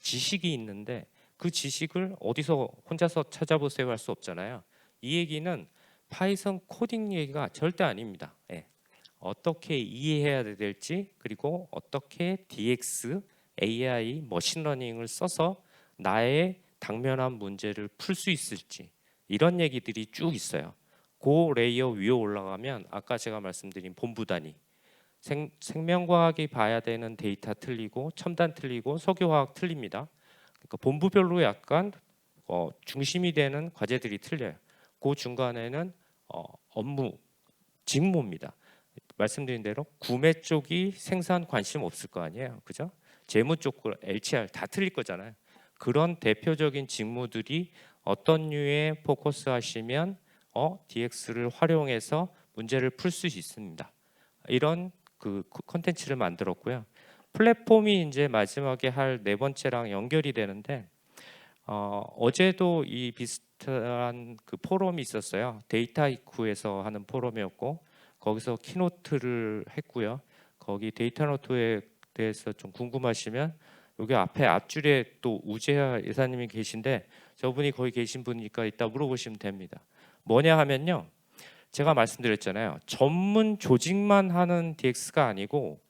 지식이 있는데 그 지식을 어디서 혼자서 찾아보세요 할 수 없잖아요. 이 얘기는 파이썬 코딩 얘기가 절대 아닙니다. 예. 어떻게 이해해야 될지, 그리고 어떻게 DX, AI, 머신러닝을 써서 나의 당면한 문제를 풀 수 있을지, 이런 얘기들이 쭉 있어요. 그 레이어 위에 올라가면 아까 제가 말씀드린 본부 단위, 생명과학이 봐야 되는 데이터 틀리고, 첨단 틀리고, 석유화학 틀립니다. 그러니까 본부별로 약간 중심이 되는 과제들이 틀려요. 그 중간에는 업무, 직무입니다. 말씀드린 대로 구매 쪽이 생산 관심 없을 거 아니에요, 그죠? 재무 쪽 LCR 다 틀릴 거잖아요. 그런 대표적인 직무들이 어떤 류의 포커스 하시면 DX를 활용해서 문제를 풀 수 있습니다. 이런 그 컨텐츠를 만들었고요. 플랫폼이 이제 마지막에 할 네 번째랑 연결이 되는데 어제도 이 비슷한 그 포럼이 있었어요. 데이터 이쿠에서 하는 포럼이었고 거기서 키노트를 했고요. 거기 데이터 노트에 대해서 좀 궁금하시면 여기 앞에 앞줄에 또 우재하 이사님이 계신데 저분이 거기 계신 분이니까 이따 물어보시면 됩니다. 뭐냐 하면요. 제가 말씀드렸잖아요. 전문 조직만 하는 DX가 아니고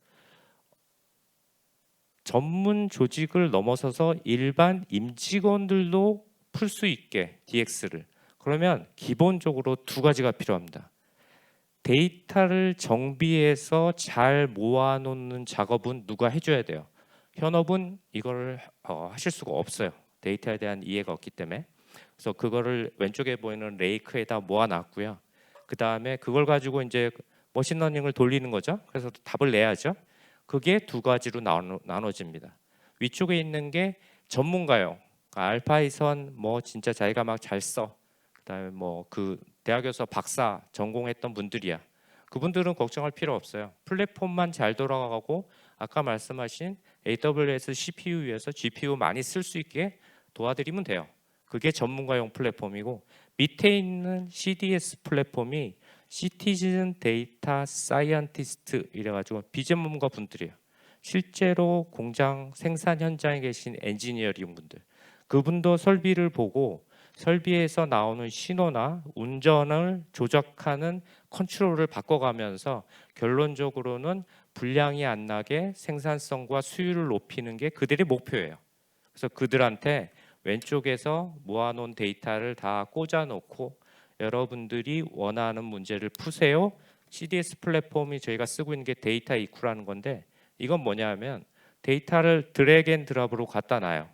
전문 조직을 넘어서서 일반 임직원들도 풀 수 있게 DX를. 그러면 기본적으로 두 가지가 필요합니다. 데이터를 정비해서 잘 모아놓는 작업은 누가 해줘야 돼요. 현업은 이걸 하실 수가 없어요. 데이터에 대한 이해가 없기 때문에. 그래서 그거를 왼쪽에 보이는 레이크에다 모아놨고요. 그 다음에 그걸 가지고 이제 머신러닝을 돌리는 거죠. 그래서 답을 내야죠. 그게 두 가지로 나눠집니다. 위쪽에 있는 게 전문가용, 알파이선 뭐 진짜 자기가 막 잘 써. 그다음에 뭐 그 대학에서 박사 전공했던 분들이야. 그분들은 걱정할 필요 없어요. 플랫폼만 잘 돌아가고 아까 말씀하신 AWS CPU 위에서 GPU 많이 쓸 수 있게 도와드리면 돼요. 그게 전문가용 플랫폼이고 밑에 있는 CDS 플랫폼이 시티즌 데이터 사이언티스트 이래가지고 비전문가 분들이에요. 실제로 공장 생산 현장에 계신 엔지니어링 분들, 그분도 설비를 보고 설비에서 나오는 신호나 운전을 조작하는 컨트롤을 바꿔가면서 결론적으로는 불량이 안 나게 생산성과 수율을 높이는 게 그들의 목표예요. 그래서 그들한테 왼쪽에서 모아놓은 데이터를 다 꽂아놓고 여러분들이 원하는 문제를 푸세요. CDS 플랫폼이 저희가 쓰고 있는 게 데이터 이쿠라는 건데 이건 뭐냐면 데이터를 드래그 앤 드랍으로 갖다 놔요.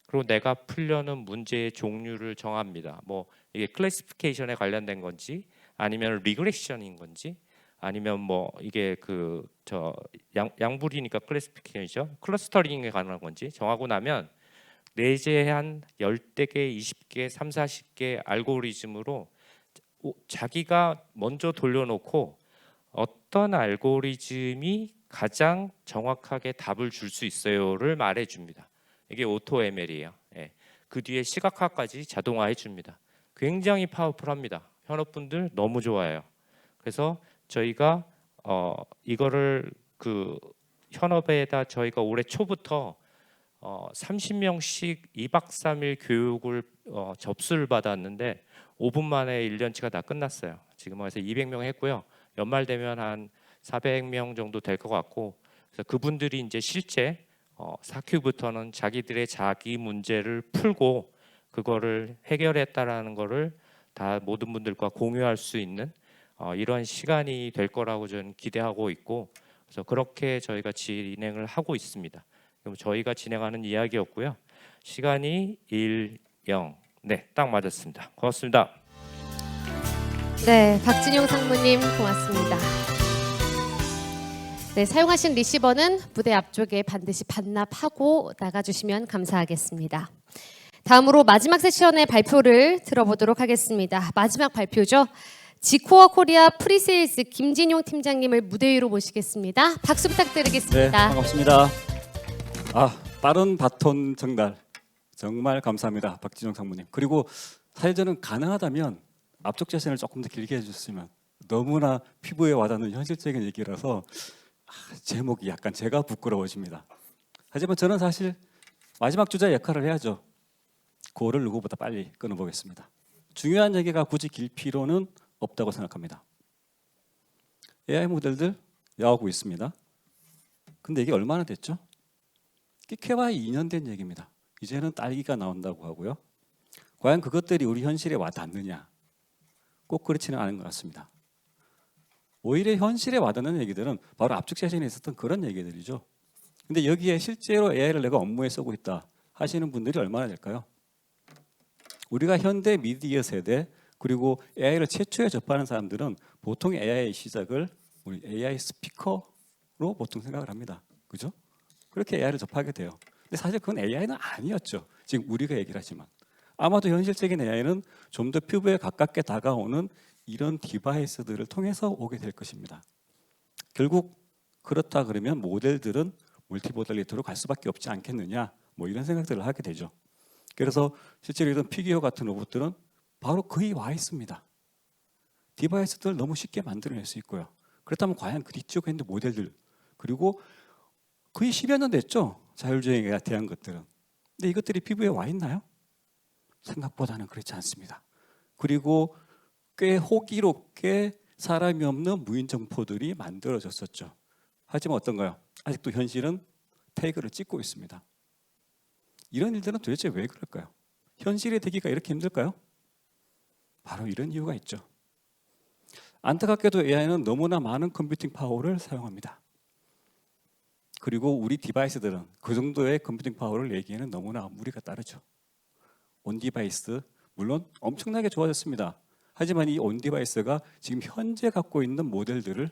그리고 내가 풀려는 문제의 종류를 정합니다. 뭐 이게 클래시피케이션에 관련된 건지 아니면 리그레션인 건지 아니면 뭐 이게 그 양불이니까 클래시피케이션이죠. 클러스터링에 관한 건지 정하고 나면 내재한 10개, 20개, 3, 40개 알고리즘으로 자기가 먼저 돌려놓고 어떤 알고리즘이 가장 정확하게 답을 줄 수 있어요를 말해줍니다. 이게 오토 ML이에요. 예. 그 뒤에 시각화까지 자동화해 줍니다. 굉장히 파워풀합니다. 현업분들 너무 좋아해요. 그래서 저희가 이거를 그 현업에다 저희가 올해 초부터 30명씩 2박 3일 교육을 접수를 받았는데 5분 만에 1년치가 다 끝났어요. 지금 와서 200명 했고요. 연말 되면 한 400명 정도 될 것 같고 그래서 그분들이 이제 실제 4Q부터는 자기들의 자기 문제를 풀고 그거를 해결했다라는 거를 다 모든 분들과 공유할 수 있는 이런 시간이 될 거라고 저는 기대하고 있고 그래서 그렇게 저희가 진행을 하고 있습니다. 그럼 저희가 진행하는 이야기였고요. 시간이 1, 0. 네, 딱 맞았습니다. 고맙습니다. 네, 박진용 상무님 고맙습니다. 네, 사용하신 리시버는 무대 앞쪽에 반드시 반납하고 나가주시면 감사하겠습니다. 다음으로 마지막 세션의 발표를 들어보도록 하겠습니다. 마지막 발표죠. 지코어 코리아 프리세일즈 김진용 팀장님을 무대 위로 모시겠습니다. 박수 부탁드리겠습니다. 네, 반갑습니다. 빠른 바톤 전달 정말 감사합니다, 박진영 상무님. 그리고 사실 저는 가능하다면 앞쪽 세션을 조금 더 길게 해주셨으면 너무나 피부에 와닿는 현실적인 얘기라서 제목이 약간 제가 부끄러워집니다. 하지만 저는 사실 마지막 주자 역할을 해야죠. 그거를 누구보다 빨리 끊어보겠습니다. 중요한 얘기가 굳이 길 필요는 없다고 생각합니다. AI 모델들 나오고 있습니다. 근데 이게 얼마나 됐죠? 깨봐야 2년 된 얘기입니다. 이제는 딸기가 나온다고 하고요. 과연 그것들이 우리 현실에 와닿느냐? 꼭 그렇지는 않은 것 같습니다. 오히려 현실에 와닿는 얘기들은 바로 앞쪽 세션에 있었던 그런 얘기들이죠. 근데 여기에 실제로 AI를 내가 업무에 쓰고 있다 하시는 분들이 얼마나 될까요? 우리가 현대 미디어 세대 그리고 AI를 최초에 접하는 사람들은 보통 AI 시작을 우리 AI 스피커로 보통 생각을 합니다. 그죠? 그렇게 AI를 접하게 돼요. 근데 사실 그건 AI는 아니었죠. 지금 우리가 얘기를 하지만 아마도 현실적인 AI는 좀 더 피부에 가깝게 다가오는 이런 디바이스들을 통해서 오게 될 것입니다. 결국 그렇다 그러면 모델들은 멀티모달리티로 갈 수밖에 없지 않겠느냐, 뭐 이런 생각들을 하게 되죠. 그래서 실제로 이런 피규어 같은 로봇들은 바로 거의 와 있습니다. 디바이스들 너무 쉽게 만들어낼 수 있고요. 그렇다면 과연 그 뒤쪽에 있는 모델들, 그리고 거의 10여 년 됐죠, 자율주행에 대한 것들은. 근데 이것들이 피부에 와 있나요? 생각보다는 그렇지 않습니다. 그리고 꽤 호기롭게 사람이 없는 무인정포들이 만들어졌었죠. 하지만 어떤가요? 아직도 현실은 태그를 찍고 있습니다. 이런 일들은 도대체 왜 그럴까요? 현실이 되기가 이렇게 힘들까요? 바로 이런 이유가 있죠. 안타깝게도 AI는 너무나 많은 컴퓨팅 파워를 사용합니다. 그리고 우리 디바이스들은 그 정도의 컴퓨팅 파워를 내기에는 너무나 무리가 따르죠. 온디바이스 물론 엄청나게 좋아졌습니다. 하지만 이 온디바이스가 지금 현재 갖고 있는 모델들을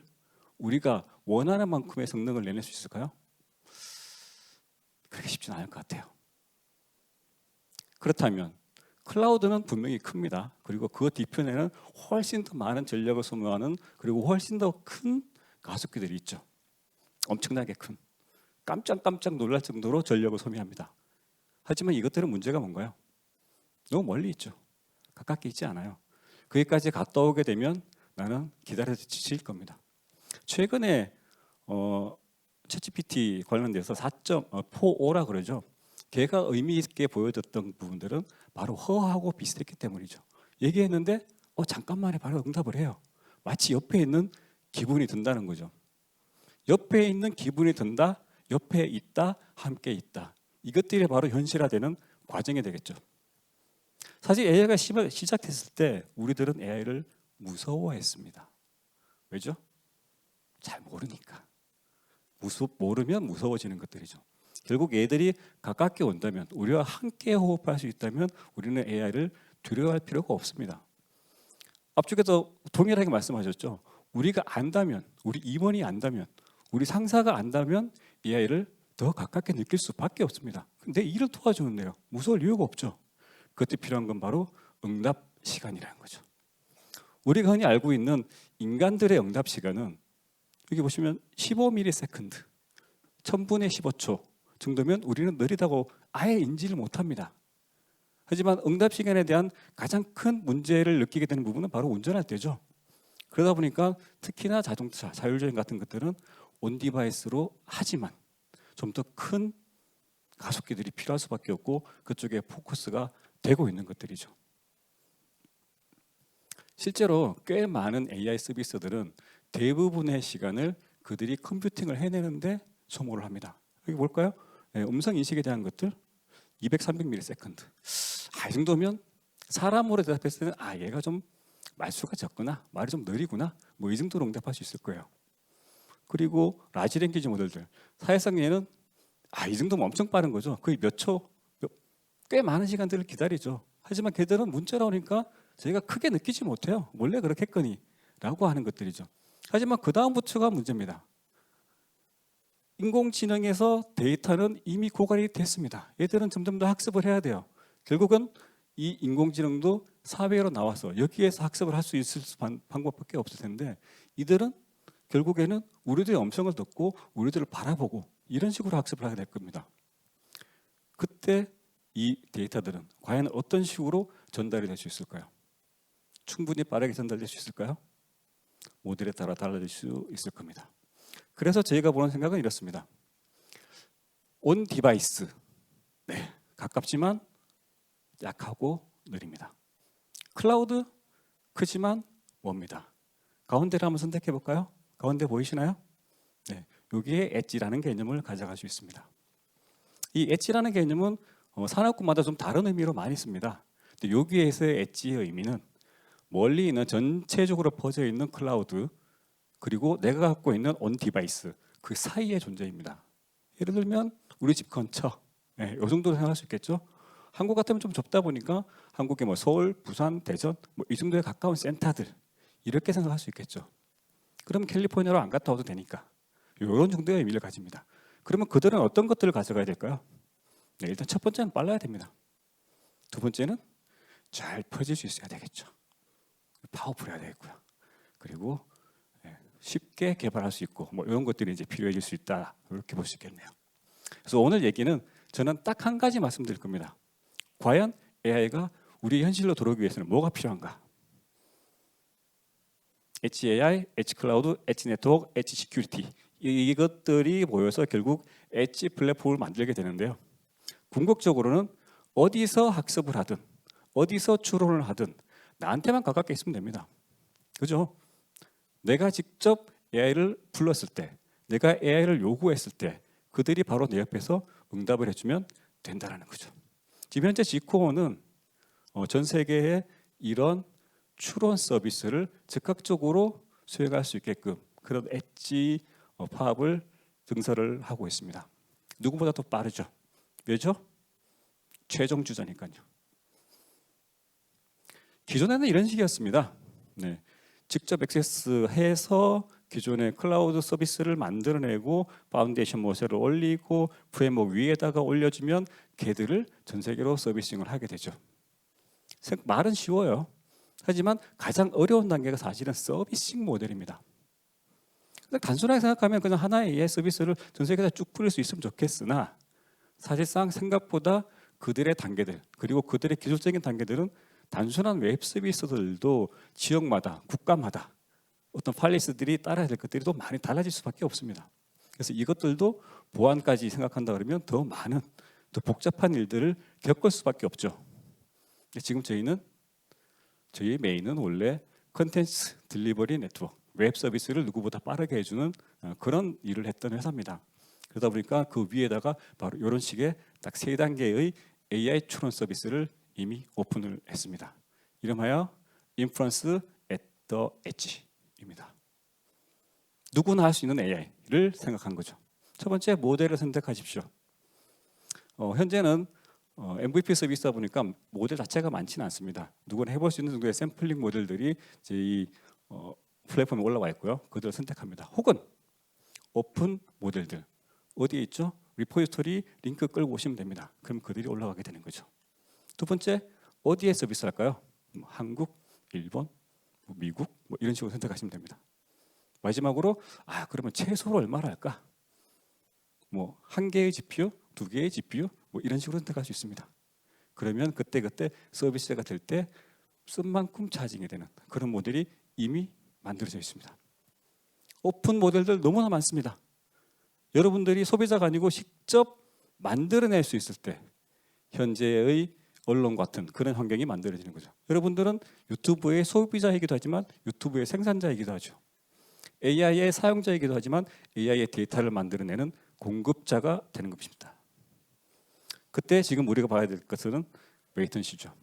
우리가 원하는 만큼의 성능을 내낼 수 있을까요? 그렇게 쉽지는 않을 것 같아요. 그렇다면 클라우드는 분명히 큽니다. 그리고 그 뒤편에는 훨씬 더 많은 전력을 소모하는, 그리고 훨씬 더 큰 가속기들이 있죠. 엄청나게 큰, 깜짝깜짝 놀랄 정도로 전력을 소비합니다. 하지만 이것들은 문제가 뭔가요? 너무 멀리 있죠. 가깝게 있지 않아요. 거기까지 갔다 오게 되면 나는 기다려서 지칠 겁니다. 최근에 챗GPT 관련돼서 4.45라 그러죠. 걔가 의미 있게 보여줬던 부분들은 바로 허하고 비슷했기 때문이죠. 얘기했는데 잠깐만에 바로 응답을 해요. 마치 옆에 있는 기분이 든다는 거죠. 옆에 있는 기분이 든다, 옆에 있다, 함께 있다. 이것들이 바로 현실화되는 과정이 되겠죠. 사실 AI가 시작했을 때 우리들은 AI를 무서워했습니다. 왜죠? 잘 모르니까. 모르면 무서워지는 것들이죠. 결국 애들이 가깝게 온다면, 우리와 함께 호흡할 수 있다면 우리는 AI를 두려워할 필요가 없습니다. 앞쪽에서 동일하게 말씀하셨죠. 우리가 안다면, 우리 임원이 안다면, 우리 상사가 안다면 AI를 더 가깝게 느낄 수밖에 없습니다. 근데 일을 도와주는데요. 무서울 이유가 없죠. 그때 필요한 건 바로 응답 시간이라는 거죠. 우리가 흔히 알고 있는 인간들의 응답 시간은 여기 보시면 15ms, 1000분의 15초 정도면 우리는 느리다고 아예 인지를 못합니다. 하지만 응답 시간에 대한 가장 큰 문제를 느끼게 되는 부분은 바로 운전할 때죠. 그러다 보니까 특히나 자동차, 자율주행 같은 것들은 온디바이스로 하지만 좀 더 큰 가속기들이 필요할 수밖에 없고 그쪽에 포커스가 되고 있는 것들이죠. 실제로 꽤 많은 AI 서비스들은 대부분의 시간을 그들이 컴퓨팅을 해내는데 소모를 합니다. 여기 뭘까요? 음성 인식에 대한 것들 200, 300ms. 이 정도면 사람으로 대답했을 때는 얘가 좀 말수가 적구나, 말이 좀 느리구나, 뭐 이 정도로 응답할 수 있을 거예요. 그리고 라지 랭귀지 모델들 사실상 얘는 이 정도면 엄청 빠른 거죠. 거의 몇 초, 꽤 많은 시간들을 기다리죠. 하지만 걔들은 문자로 오니까 저희가 크게 느끼지 못해요. 원래 그렇겠거니 라고 하는 것들이죠. 하지만 그 다음부터가 문제입니다. 인공지능에서 데이터는 이미 고갈이 됐습니다. 얘들은 점점 더 학습을 해야 돼요. 결국은 이 인공지능도 사회로 나와서 여기에서 학습을 할 수 있을 방법밖에 없을 텐데 이들은 결국에는 우리들의 음성을 듣고 우리들을 바라보고 이런 식으로 학습을 하게 될 겁니다. 그때 이 데이터들은 과연 어떤 식으로 전달이 될 수 있을까요? 충분히 빠르게 전달될 수 있을까요? 모델에 따라 달라질 수 있을 겁니다. 그래서 저희가 보는 생각은 이렇습니다. 온 디바이스, 가깝지만 약하고 느립니다. 클라우드, 크지만 멉니다. 가운데를 한번 선택해 볼까요? 가운데 보이시나요? 여기에 엣지라는 개념을 가져갈 수 있습니다. 이 엣지라는 개념은 산업군마다 좀 다른 의미로 많이 씁니다. 근데 여기에서의 엣지의 의미는 멀리 있는 전체적으로 퍼져 있는 클라우드 그리고 내가 갖고 있는 온 디바이스 그 사이의 존재입니다. 예를 들면 우리 집 근처, 이 정도로 생각할 수 있겠죠. 한국 같으면 좀 좁다 보니까 한국의 서울, 부산, 대전 이 정도에 가까운 센터들 이렇게 생각할 수 있겠죠. 그러면 캘리포니아로 안 갔다 와도 되니까 이런 정도의 의미를 가집니다. 그러면 그들은 어떤 것들을 가져가야 될까요? 네, 일단 첫 번째는 빨라야 됩니다. 두 번째는 잘 퍼질 수 있어야 되겠죠. 파워풀해야 되겠고요. 그리고 쉽게 개발할 수 있고 뭐 이런 것들이 이제 필요해질 수 있다 이렇게 볼 수 있겠네요. 그래서 오늘 얘기는 저는 딱 한 가지 말씀드릴 겁니다. 과연 AI가 우리 현실로 들어오기 위해서는 뭐가 필요한가? Edge AI, Edge Cloud, Edge Network, Edge Security 이것들이 모여서 결국 엣지 플랫폼을 만들게 되는데요. 궁극적으로는 어디서 학습을 하든 어디서 추론을 하든 나한테만 가깝게 있으면 됩니다. 그죠? 내가 직접 AI를 불렀을 때, 내가 AI를 요구했을 때 그들이 바로 내 옆에서 응답을 해주면 된다는 거죠. 지금 현재 지코어는 전 세계에 이런 추론 서비스를 즉각적으로 수행할 수 있게끔 그런 엣지 파업을 증설을 하고 있습니다. 누구보다 더 빠르죠. 왜죠? 최종 주자니까요. 기존에는 이런 식이었습니다. 네. 직접 액세스해서 기존의 클라우드 서비스를 만들어내고 파운데이션 모델을 올리고 프레임워크 위에다가 올려주면 걔들을 전 세계로 서비싱을 하게 되죠. 말은 쉬워요. 하지만 가장 어려운 단계가 사실은 서비싱 모델입니다. 단순하게 생각하면 그냥 하나의 AI 서비스를 전 세계에 쭉 뿌릴 수 있으면 좋겠으나 사실상 생각보다 그들의 단계들 그리고 그들의 기술적인 단계들은 단순한 웹 서비스들도 지역마다 국가마다 어떤 팔리스들이 따라야 될 것들이 또 많이 달라질 수밖에 없습니다. 그래서 이것들도 보안까지 생각한다 그러면 더 많은 더 복잡한 일들을 겪을 수밖에 없죠. 지금 저희의 메인은 원래 컨텐츠 딜리버리 네트워크 웹 서비스를 누구보다 빠르게 해주는 그런 일을 했던 회사입니다. 그러다 보니까 그 위에다가 바로 이런 식의 딱 3단계의 AI 추론 서비스를 이미 오픈을 했습니다. 이름하여 Inference at the Edge입니다. 누구나 할 수 있는 AI를 생각한 거죠. 첫 번째 모델을 선택하십시오. 현재는 MVP 서비스다 보니까 모델 자체가 많지는 않습니다. 누구나 해볼 수 있는 정도의 샘플링 모델들이 이제 이 플랫폼에 올라와 있고요. 그들을 선택합니다. 혹은 오픈 모델들 어디에 있죠? 리포지토리 링크 끌고 오시면 됩니다. 그럼 그들이 올라가게 되는 거죠. 두 번째 어디에 서비스 할까요? 한국, 일본, 미국 이런 식으로 선택하시면 됩니다. 마지막으로 그러면 최소로 얼마를 할까? 한 개의 GPU, 2개의 GPU 이런 식으로 선택할 수 있습니다. 그러면 그때 서비스가 될 때 쓴 만큼 차징이 되는 그런 모델이 이미 만들어져 있습니다. 오픈 모델들 너무나 많습니다. 여러분들이 소비자가 아니고 직접 만들어낼 수 있을 때 현재의 언론 같은 그런 환경이 만들어지는 거죠. 여러분들은 유튜브의 소비자이기도 하지만 유튜브의 생산자이기도 하죠. AI의 사용자이기도 하지만 AI의 데이터를 만들어내는 공급자가 되는 것입니다. 그때 지금 우리가 봐야 될 것은 웨이턴시죠.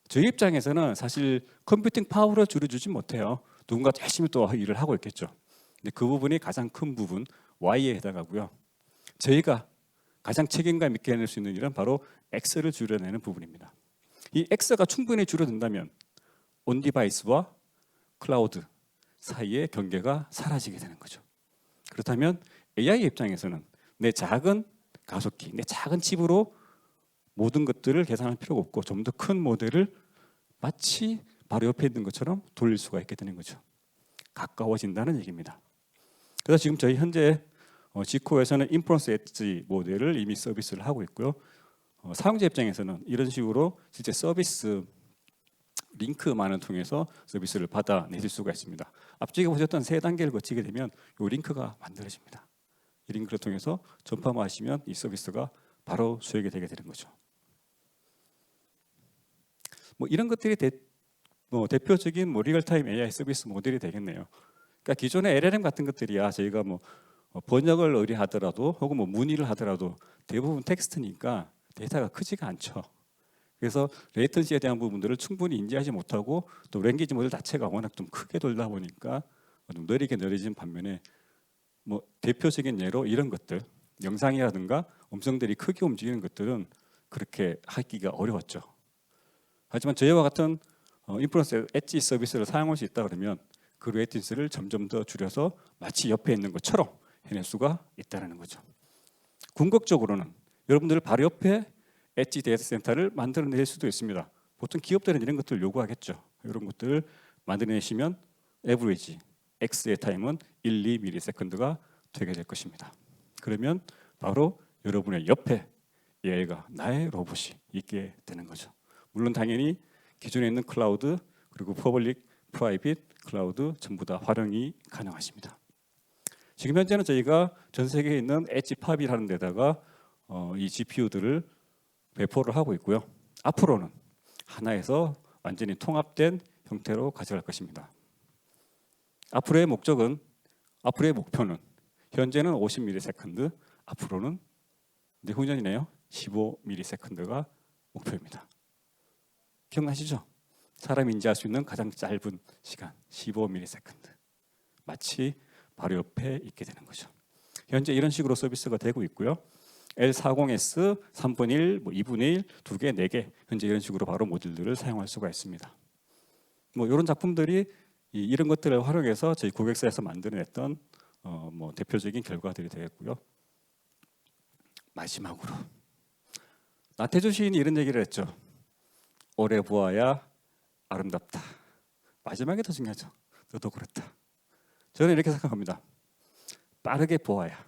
저희 입장에서는 사실 컴퓨팅 파워를 줄여주지 못해요. 누군가 열심히 또 일을 하고 있겠죠. 근데 그 부분이 가장 큰 부분 Y에 해당하고요. 저희가 가장 책임감 있게 해낼 수 있는 일은 바로 X를 줄여내는 부분입니다. 이 X가 충분히 줄어든다면 온 디바이스와 클라우드 사이의 경계가 사라지게 되는 거죠. 그렇다면 AI 입장에서는 내 작은 가속기, 내 작은 칩으로 모든 것들을 계산할 필요가 없고 좀 더 큰 모델을 마치 바로 옆에 있는 것처럼 돌릴 수가 있게 되는 거죠. 가까워진다는 얘기입니다. 그래서 지금 저희 현재 지코에서는 인퍼런스 엣지 모델을 이미 서비스를 하고 있고요. 사용자 입장에서는 이런 식으로 실제 서비스 링크만을 통해서 서비스를 받아내실 수가 있습니다. 앞쪽에 보셨던 3단계를 거치게 되면 이 링크가 만들어집니다. 이 링크를 통해서 전파만 하시면 이 서비스가 바로 수행이 되게 되는 거죠. 이런 것들이 대표적인 리얼타임 AI 서비스 모델이 되겠네요. 그러니까 기존의 LLM 같은 것들이야 저희가 번역을 의뢰하더라도 혹은 문의를 하더라도 대부분 텍스트니까 데이터가 크지가 않죠. 그래서 레이턴시에 대한 부분들을 충분히 인지하지 못하고 또 랭귀지 모델 자체가 워낙 좀 크게 돌다 보니까 좀 느리게 느려진 반면에 대표적인 예로 이런 것들 영상이라든가 음성들이 크게 움직이는 것들은 그렇게 하기가 어려웠죠. 하지만 저희와 같은 인프루언서 엣지 서비스를 사용할 수 있다 그러면 그 레이턴시를 점점 더 줄여서 마치 옆에 있는 것처럼 해낼 수가 있다는 거죠. 궁극적으로는 여러분들 바로 옆에 엣지 데이터 센터를 만들어낼 수도 있습니다. 보통 기업들은 이런 것들을 요구하겠죠. 이런 것들을 만들어내시면 에브리지 X의 타임은 1, 2ms가 되게 될 것입니다. 그러면 바로 여러분의 옆에 AI가 나의 로봇이 있게 되는 거죠. 물론 당연히 기존에 있는 클라우드 그리고 퍼블릭, 프라이빗, 클라우드 전부 다 활용이 가능하십니다. 지금 현재는 저희가 전 세계에 있는 엣지 팝이라는 데다가 이 GPU들을 배포를 하고 있고요. 앞으로는 하나에서 완전히 통합된 형태로 가져갈 것입니다. 앞으로의 목표는 현재는 50ms, 앞으로는 이제 후년이네요. 15ms가 목표입니다. 기억나시죠? 사람이 인지할 수 있는 가장 짧은 시간 15ms. 마치 바로 옆에 있게 되는 거죠. 현재 이런 식으로 서비스가 되고 있고요. L40S 3분의 1, 2분의 1, 2개, 4개 현재 이런 식으로 바로 모듈들을 사용할 수가 있습니다. 이런 작품들이 이런 것들을 활용해서 저희 고객사에서 만들어냈던 대표적인 결과들이 되겠고요. 마지막으로 나태주 시인이 이런 얘기를 했죠. 오래 보아야 아름답다. 마지막에 더 중요하죠. 너도 그렇다. 저는 이렇게 생각합니다. 빠르게 보아야,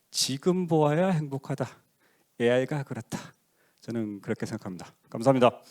지금 보아야 행복하다. AI가 그렇다. 저는 그렇게 생각합니다. 감사합니다.